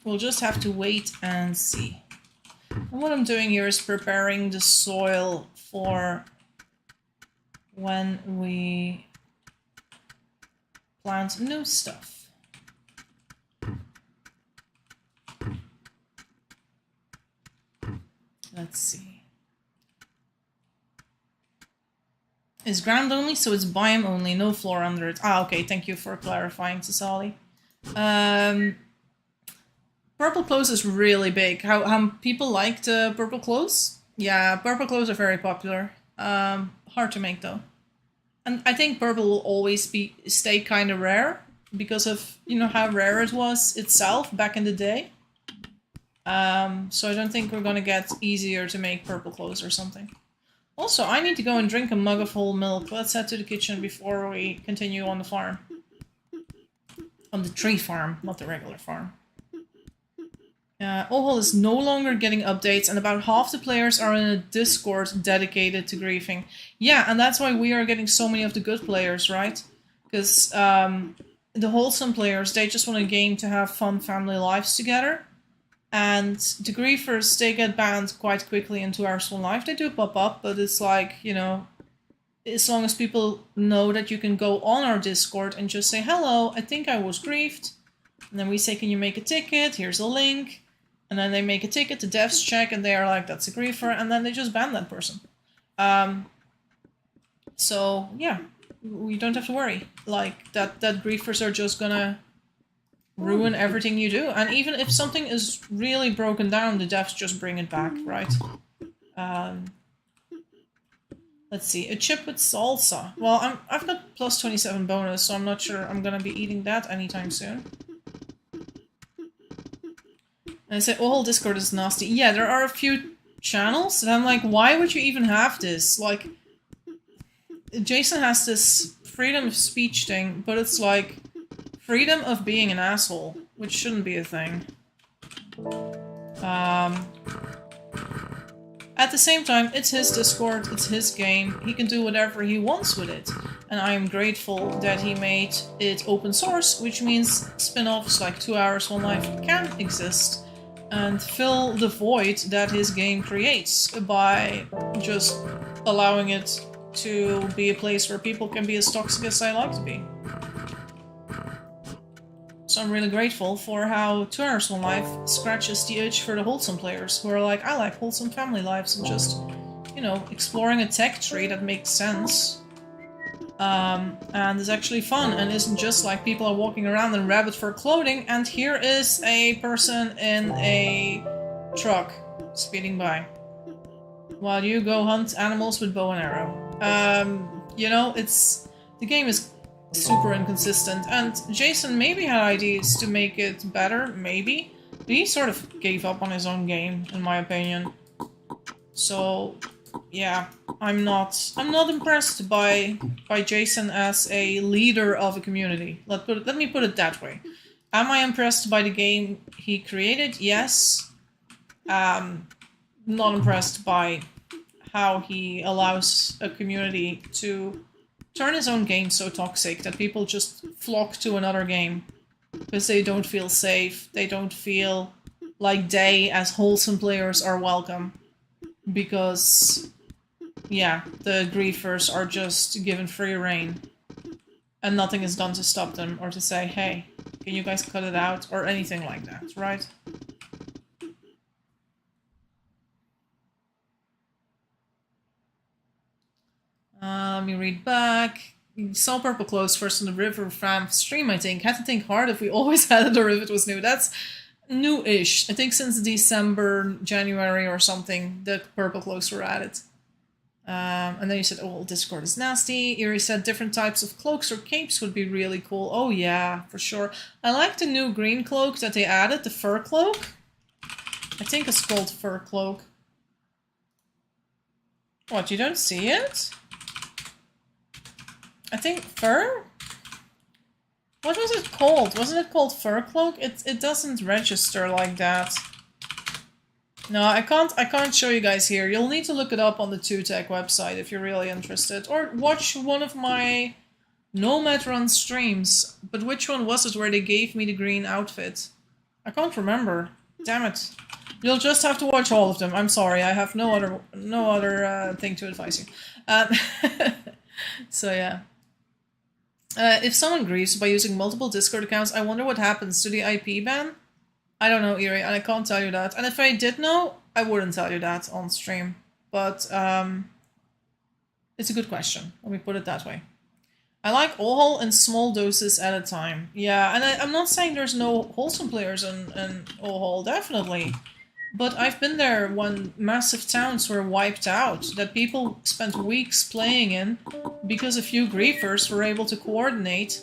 We'll just have to wait and see. And what I'm doing here is preparing the soil for when we plant new stuff. Let's see. It's ground only, so it's biome only, no floor under it. Ah, okay, thank you for clarifying, Sasali. Purple clothes is really big. How people like the purple clothes? Yeah, purple clothes are very popular. Hard to make though. And I think purple will always stay kind of rare because of, you know, how rare it was itself back in the day. So I don't think we're gonna get easier to make purple clothes or something. Also, I need to go and drink a mug of whole milk. Let's head to the kitchen before we continue on the farm. On the tree farm, not the regular farm. Ohol is no longer getting updates, and about half the players are in a Discord dedicated to griefing. Yeah, and that's why we are getting so many of the good players, right? Because the wholesome players, they just want a game to have fun family lives together. And the griefers, they get banned quite quickly in 2 Hours One Life. They do pop up, but it's like, you know, as long as people know that you can go on our Discord and just say, hello, I think I was griefed. And then we say, can you make a ticket? Here's a link. And then they make a ticket, the devs check, and they are like, that's a griefer, and then they just ban that person. So, yeah, we don't have to worry. Like, that griefers are just gonna ruin everything you do. And even if something is really broken down, the devs just bring it back, right? Let's see, a chip with salsa. Well, I've got plus 27 bonus, so I'm not sure I'm gonna be eating that anytime soon. And I say, oh, whole Discord is nasty. Yeah, there are a few channels, and I'm like, why would you even have this? Like, Jason has this freedom of speech thing, but it's like, freedom of being an asshole, which shouldn't be a thing. At the same time, it's his Discord, it's his game, he can do whatever he wants with it. And I am grateful that he made it open source, which means spin-offs like 2 Hours One Life can exist and fill the void that his game creates by just allowing it to be a place where people can be as toxic as I like to be. So I'm really grateful for how 2 Hours One Life scratches the itch for the wholesome players who are like, I like wholesome family lives and just, you know, exploring a tech tree that makes sense. And is actually fun and isn't just like people are walking around in rabbit fur clothing and here is a person in a truck speeding by while you go hunt animals with bow and arrow. You know, the game is super inconsistent, and Jason maybe had ideas to make it better, maybe, but he sort of gave up on his own game, in my opinion. So yeah, I'm not impressed by Jason as a leader of a community. Let me put it that way. Am I impressed by the game he created? Yes. Not impressed by how he allows a community to turn his own game so toxic that people just flock to another game because they don't feel safe. They don't feel like they, as wholesome players, are welcome. Because, yeah, the griefers are just given free reign. And nothing is done to stop them or to say, hey, can you guys cut it out? Or anything like that, right? Let me read back. Saw purple clothes first on the Rivertown stream, I think. Had to think hard if we always had it or if it was new. That's new-ish. I think since December, January or something, the purple clothes were added. And then you said, oh, well, Discord is nasty. Erie said different types of cloaks or capes would be really cool. Oh yeah, for sure. I like the new green cloak that they added, the fur cloak. I think it's called fur cloak. What, you don't see it? I think fur? What was it called? Wasn't it called fur cloak? It doesn't register like that. No, I can't show you guys here. You'll need to look it up on the 2Tech website if you're really interested. Or watch one of my Nomad Run streams. But which one was it where they gave me the green outfit? I can't remember. Damn it. You'll just have to watch all of them. I'm sorry, I have no other thing to advise you. So yeah. If someone grieves by using multiple Discord accounts, I wonder what happens to the IP ban? I don't know, Erie, and I can't tell you that. And if I did know, I wouldn't tell you that on stream. But, it's a good question. Let me put it that way. I like alcohol in small doses at a time. Yeah, and I'm not saying there's no wholesome players in alcohol, definitely. But I've been there when massive towns were wiped out, that people spent weeks playing in, because a few griefers were able to coordinate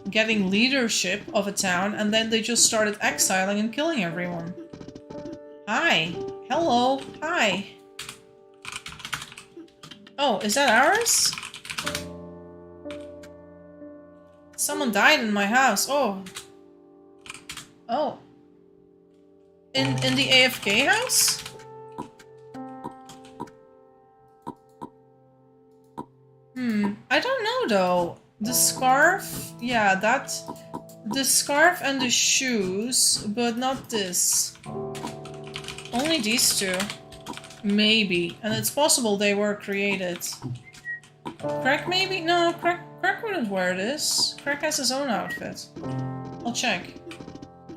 getting leadership of a town, and then they just started exiling and killing everyone. Hi. Hello. Hi. Oh, is that ours? Someone died in my house. Oh. Oh. In the AFK house? I don't know though. The scarf, yeah, the scarf and the shoes, but not this. Only these two. Maybe. And it's possible they were created. Crack maybe? No, Crack wouldn't wear this. Crack has his own outfit. I'll check.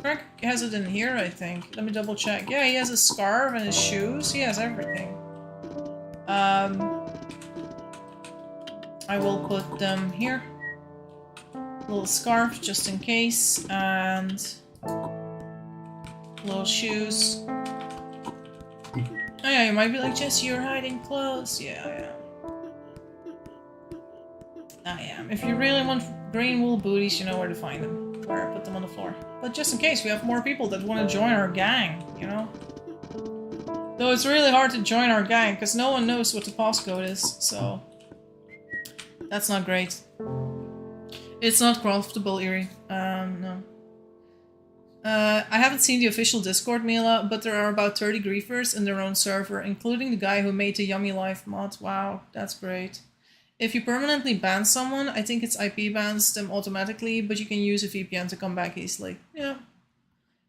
Crack has it in here, I think. Let me double check. Yeah, he has a scarf and his shoes. He has everything. I will put them here. Little scarf just in case, and little shoes. Oh yeah, you might be like, Jesse, you're hiding clothes. Yeah, I am. I am. If you really want green wool booties, you know where to find them. Where I put them on the floor. But just in case, we have more people that want to join our gang, you know? Though it's really hard to join our gang, because no one knows what the passcode is, so... That's not great. It's not craftable, Erie. No. I haven't seen the official Discord, Mila, but there are about 30 griefers in their own server, including the guy who made the Yummy Life mod. Wow, that's great. If you permanently ban someone, I think it's IP bans them automatically, but you can use a VPN to come back easily. Yeah.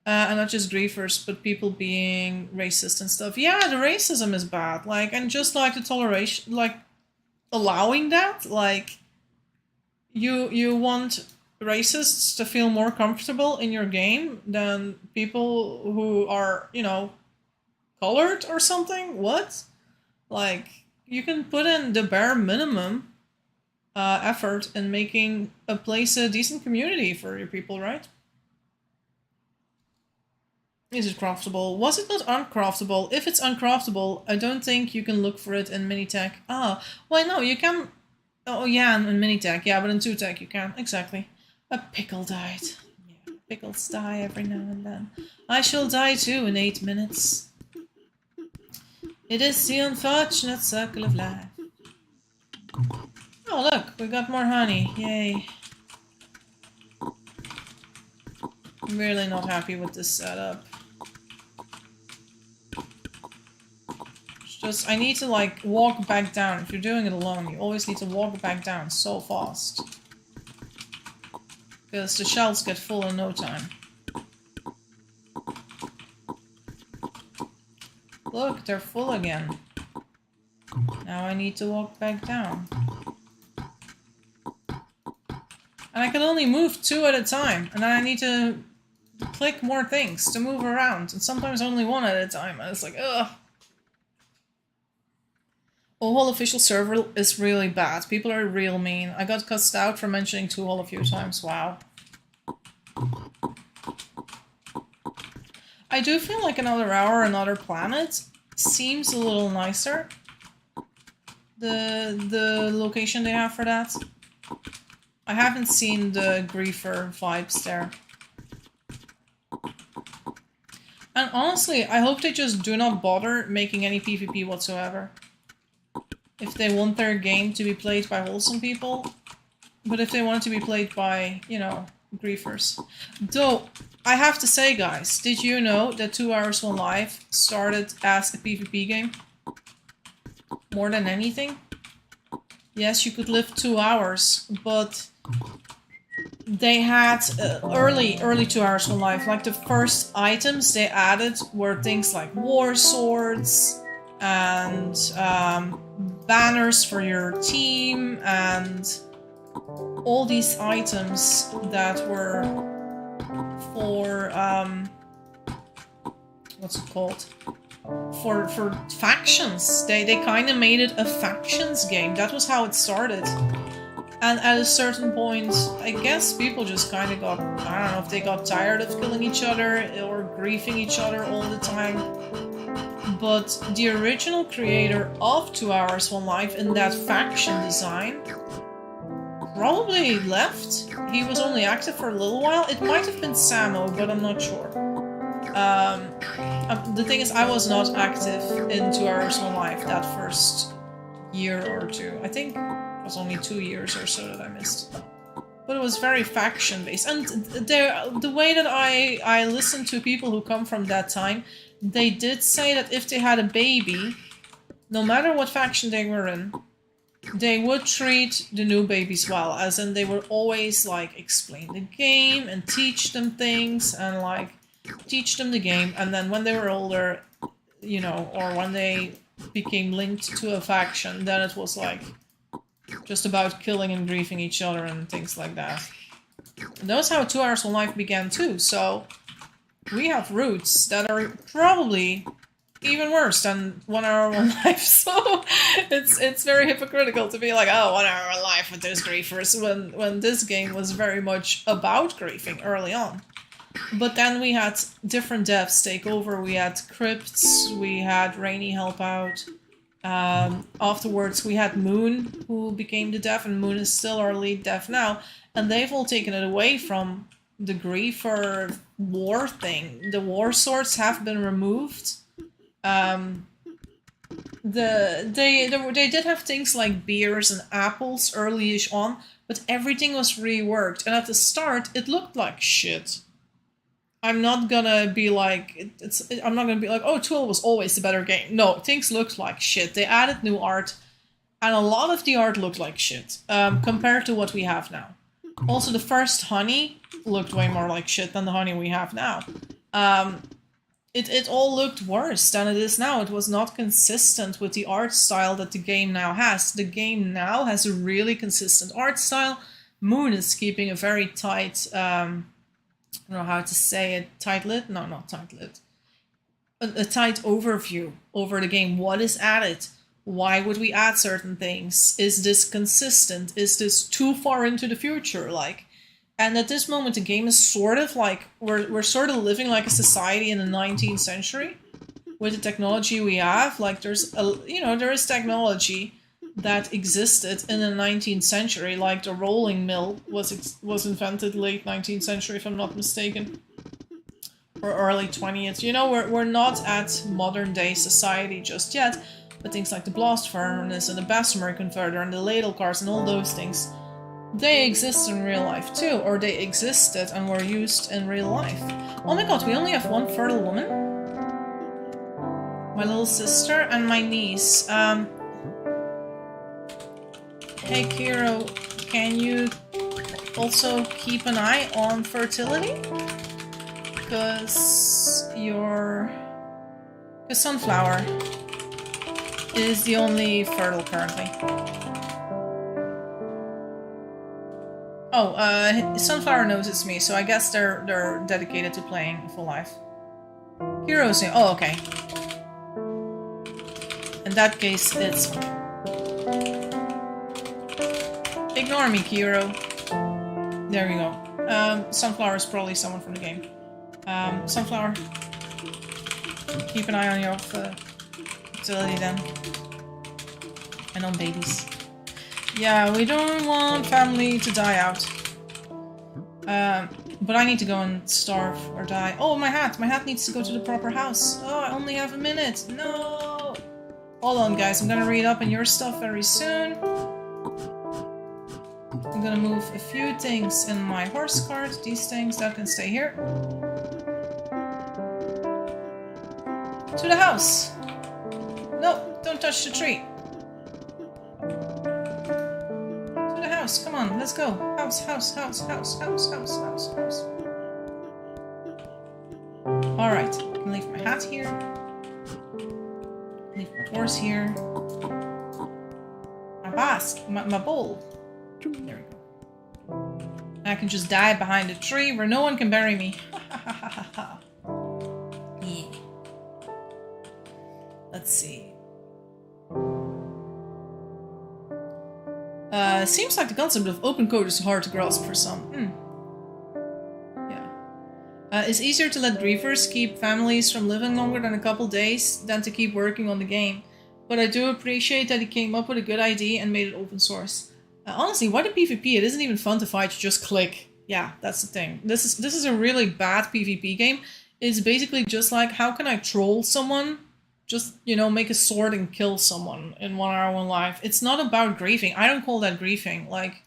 And not just griefers, but people being racist and stuff. Yeah, the racism is bad. Like, and just like the toleration, like, allowing that, like, you want racists to feel more comfortable in your game than people who are, you know, colored or something? What? Like, you can put in the bare minimum effort in making a place a decent community for your people, right? Is it craftable? Was it not uncraftable? If it's uncraftable, I don't think you can look for it in Minitech. Ah, well, no, you can... Oh, yeah, in Minitech. Yeah, but in 2Tech you can. Exactly. A pickle died. Yeah, pickles die every now and then. I shall die too in 8 minutes. It is the unfortunate circle of life. Oh look, we got more honey. Yay. I'm really not happy with this setup. It's just, I need to like walk back down. If you're doing it alone, you always need to walk back down so fast. Because the shells get full in no time. Look, they're full again. Now I need to walk back down. And I can only move 2 at a time. And then I need to click more things to move around. And sometimes only 1 at a time. And it's like, ugh. Two-hole official server is really bad. People are real mean. I got cussed out for mentioning two-hole a few times. Wow. I do feel like another hour, another planet seems a little nicer. The location they have for that. I haven't seen the griefer vibes there. And honestly, I hope they just do not bother making any PvP whatsoever. If they want their game to be played by wholesome people. But if they want it to be played by, you know, griefers. Though, I have to say guys, did you know that 2 Hours One Life started as a PvP game? More than anything? Yes, you could live 2 hours, but they had early 2 Hours One Life, like the first items they added were things like war swords and banners for your team and all these items that were for what's it called? For factions. They kind of made it a factions game. That was how it started. And at a certain point, I guess people just kind of got, I don't know if they got tired of killing each other or griefing each other all the time. But the original creator of 2 Hours One Life in that faction design probably left. He was only active for a little while. It might have been Samo, but I'm not sure. The thing is, I was not active in 2 Hours One Life that first year or two. I think it was only 2 years or so that I missed. But it was very faction-based. And the way that I listened to people who come from that time, they did say that if they had a baby, no matter what faction they were in, they would treat the new babies well, as in they would always like explain the game and teach them things and like teach them the game, and then when they were older, you know, or when they became linked to a faction, then it was like just about killing and griefing each other and things like that. And that was how 2 Hours One Life began too, so we have roots that are probably even worse than 1 Hour One Life, so it's very hypocritical to be like, oh, 1 Hour One Life with those griefers, when this game was very much about griefing early on. But then we had different devs take over. We had Crypts, we had Rainy help out. Afterwards we had Moon, who became the dev, and Moon is still our lead dev now, and they've all taken it away from the griefer war thing. The war swords have been removed. They did have things like beers and apples early-ish on, but everything was reworked, and at the start it looked like shit. I'm not gonna be like, I'm not gonna be like, oh, Tool was always the better game. No, things looked like shit. They added new art, and a lot of the art looked like shit, compared to what we have now. Also, the first honey looked way more like shit than the honey we have now. It all looked worse than it is now. It was not consistent with the art style that the game now has. The game now has a really consistent art style. Moon is keeping a very tight, I don't know how to say it, tight-lit? No, not tight-lit. A tight overview over the game. What is added? Why would we add certain things? Is this consistent? Is this too far into the future? Like, and at this moment, the game is sort of like, we're sort of living like a society in the 19th century with the technology we have. Like, there's there is technology that existed in the 19th century, like the rolling mill was invented late 19th century, if I'm not mistaken. or early 20th. You know, we're not at modern day society just yet, but things like the blast furnace and the Bessemer converter and the ladle cars and all those things, they exist in real life too, or they existed and were used in real life. Oh my god, we only have one fertile woman? My little sister and my niece. Hey Kiro, can you also keep an eye on fertility? Because Sunflower is the only fertile currently. Oh, Sunflower knows it's me, so I guess they're dedicated to playing full life. Kiro's here. Oh, okay. In that case, it's... Ignore me, Kiro. There we go. Sunflower is probably someone from the game. Sunflower. Keep an eye on your fertility then. And on babies. Yeah, we don't want family to die out. But I need to go and starve or die. Oh, my hat! My hat needs to go to the proper house. Oh, I only have a minute. No! Hold on, guys. I'm gonna read up on your stuff very soon. I'm gonna move a few things in my horse cart. These things that can stay here. To the house! No, don't touch the tree. To the house, come on, let's go. House, house, house, house, house, house, house, house. Alright, I can leave my hat here. Leave my horse here. My basket, my bowl. There we go. I can just die behind a tree where no one can bury me. Yeah. Let's see. Seems like the concept of open code is hard to grasp for some. Yeah. It's easier to let grievers keep families from living longer than a couple days than to keep working on the game. But I do appreciate that he came up with a good idea and made it open source. Honestly, why the PvP? It isn't even fun to fight, you just click. Yeah, that's the thing. This is a really bad PvP game. It's basically just like, how can I troll someone? Just, you know, make a sword and kill someone in 1 hour, 1 life. It's not about griefing. I don't call that griefing. Like,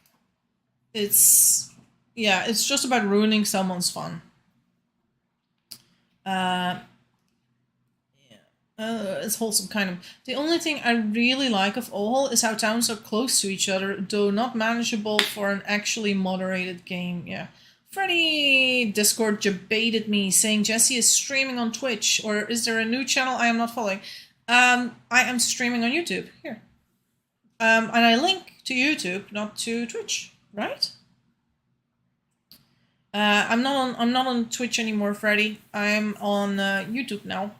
it's... Yeah, it's just about ruining someone's fun. It's wholesome, kind of. The only thing I really like of Ohol is how towns are close to each other, though not manageable for an actually moderated game. Yeah. Freddy Discord debated me, saying Jesse is streaming on Twitch, or is there a new channel I am not following? I am streaming on YouTube, here. And I link to YouTube, not to Twitch, right? I'm not on Twitch anymore, Freddy. I'm on YouTube now.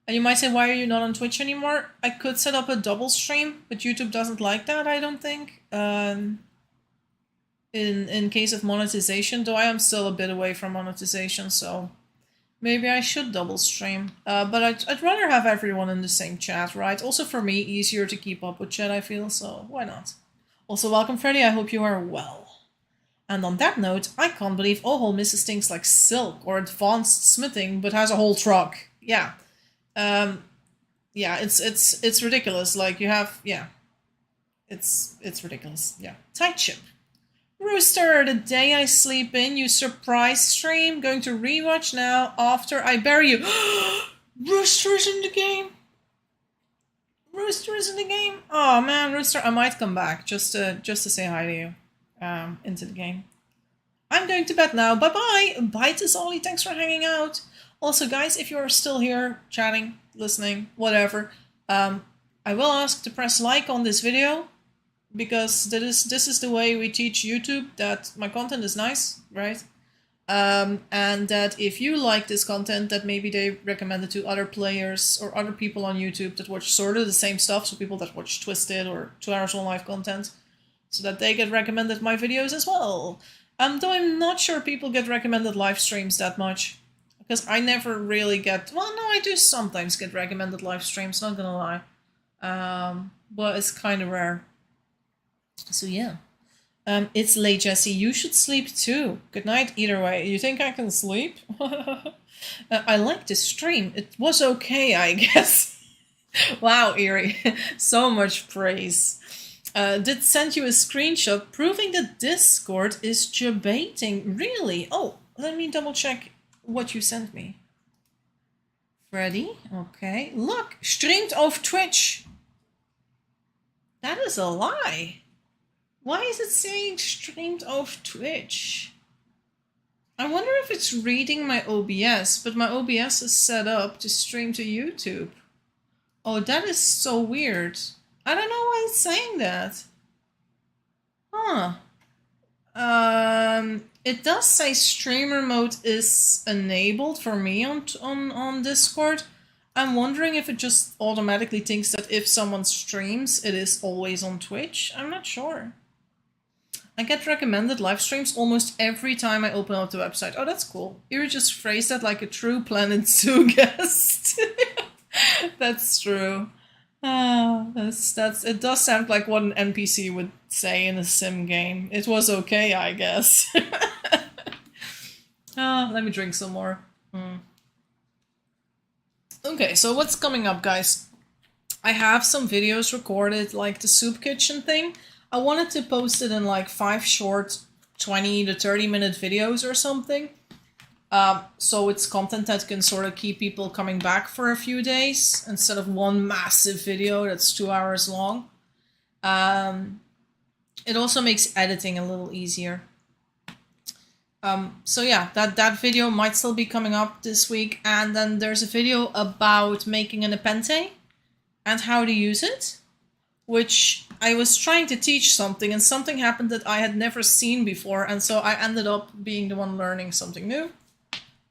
And you might say, why are you not on Twitch anymore? I could set up a double stream, but YouTube doesn't like that, I don't think. In case of monetization, though I am still a bit away from monetization, so maybe I should double stream. But I'd rather have everyone in the same chat, right? Also for me, easier to keep up with chat, I feel, so why not? Also, welcome Freddy, I hope you are well. And on that note, I can't believe Ohol misses things like silk or advanced smithing, but has a whole truck. Yeah. Yeah, it's ridiculous. Like you have, yeah, it's ridiculous. Yeah, tight ship. Rooster, the day I sleep in, you surprise stream. Going to rewatch now after I bury you. Rooster is in the game. Rooster is in the game. Oh man, Rooster, I might come back just to say hi to you. Into the game. I'm going to bed now. Bye bye. Bye to Zolly. Thanks for hanging out. Also, guys, if you're still here, chatting, listening, whatever, I will ask to press like on this video, because this is the way we teach YouTube that my content is nice, right? And that if you like this content, that maybe they recommend it to other players or other people on YouTube that watch sort of the same stuff, so people that watch Twisted or 2 Hours One Life content, so that they get recommended my videos as well. Though I'm not sure people get recommended live streams that much. Because I never really get... Well, no, I do sometimes get recommended live streams, not gonna lie. But it's kind of rare. So yeah. It's late, Jesse. You should sleep too. Good night, either way. You think I can sleep? I like this stream. It was okay, I guess. Wow, Eerie. So much praise. Did send you a screenshot proving that Discord is debating. Really? Oh, let me double check what you sent me. Freddy? Okay. Look, streamed off Twitch. That is a lie. Why is it saying streamed off Twitch? I wonder if it's reading my OBS, but my OBS is set up to stream to YouTube. Oh, that is so weird. I don't know why it's saying that. Huh. It does say streamer mode is enabled for me on Discord. I'm wondering if it just automatically thinks that if someone streams, it is always on Twitch. I'm not sure. I get recommended live streams almost every time I open up the website. Oh, that's cool. You just phrased that like a true Planet Zoo guest. That's true. That's it does sound like what an NPC would say in a sim game. It was okay, I guess. Let me drink some more. Okay, so what's coming up, guys? I have some videos recorded, like the soup kitchen thing. I wanted to post it in like 5 short 20 to 30 minute videos or something. So it's content that can sort of keep people coming back for a few days instead of one massive video that's 2 hours long. It also makes editing a little easier. So yeah, that video might still be coming up this week. And then there's a video about making an nepenthe and how to use it, which I was trying to teach something and something happened that I had never seen before. And so I ended up being the one learning something new.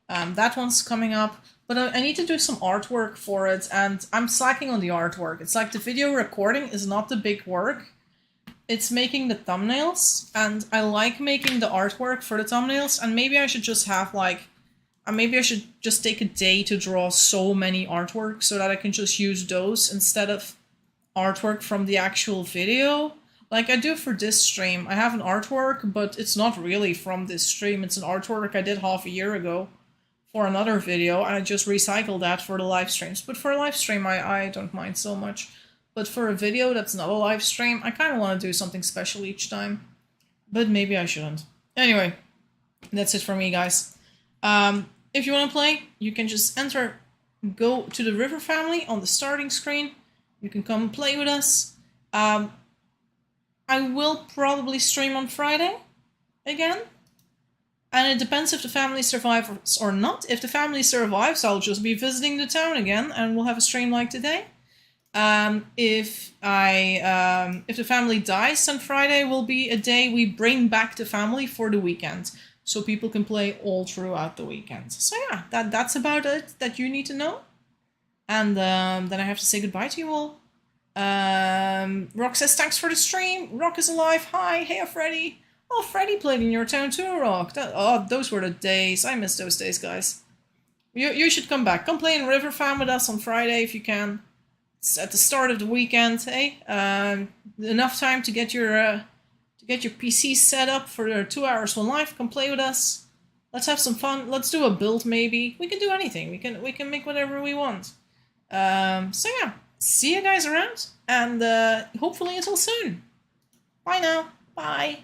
That one's coming up, but I need to do some artwork for it, and I'm slacking on the artwork. It's like the video recording is not the big work. It's making the thumbnails, and I like making the artwork for the thumbnails, and maybe I should just have like, maybe I should just take a day to draw so many artworks so that I can just use those instead of artwork from the actual video. Like I do for this stream. I have an artwork, but it's not really from this stream. It's an artwork I did half a year ago for another video, and I just recycled that for the live streams. But for a live stream, I don't mind so much. But for a video that's not a live stream, I kind of want to do something special each time. But maybe I shouldn't. Anyway, that's it for me, guys. If you want to play, you can just go to the River family on the starting screen. You can come play with us. I will probably stream on Friday again. And it depends if the family survives or not. If the family survives, I'll just be visiting the town again and we'll have a stream like today. If the family dies, then Friday will be a day we bring back the family for the weekend. So people can play all throughout the weekend. So yeah, that's about it that you need to know. And then I have to say goodbye to you all. Rock says thanks for the stream. Rock is alive. Hi, hey Freddy. Oh, Freddy played in your town too, Rock. Those were the days. I miss those days, guys. You should come back. Come play in Rivertown with us on Friday if you can. It's at the start of the weekend, hey? Enough time to get your PC set up for 2 hours on live. Come play with us. Let's have some fun. Let's do a build, maybe. We can do anything. We can make whatever we want. So yeah, see you guys around, and hopefully until soon. Bye now. Bye.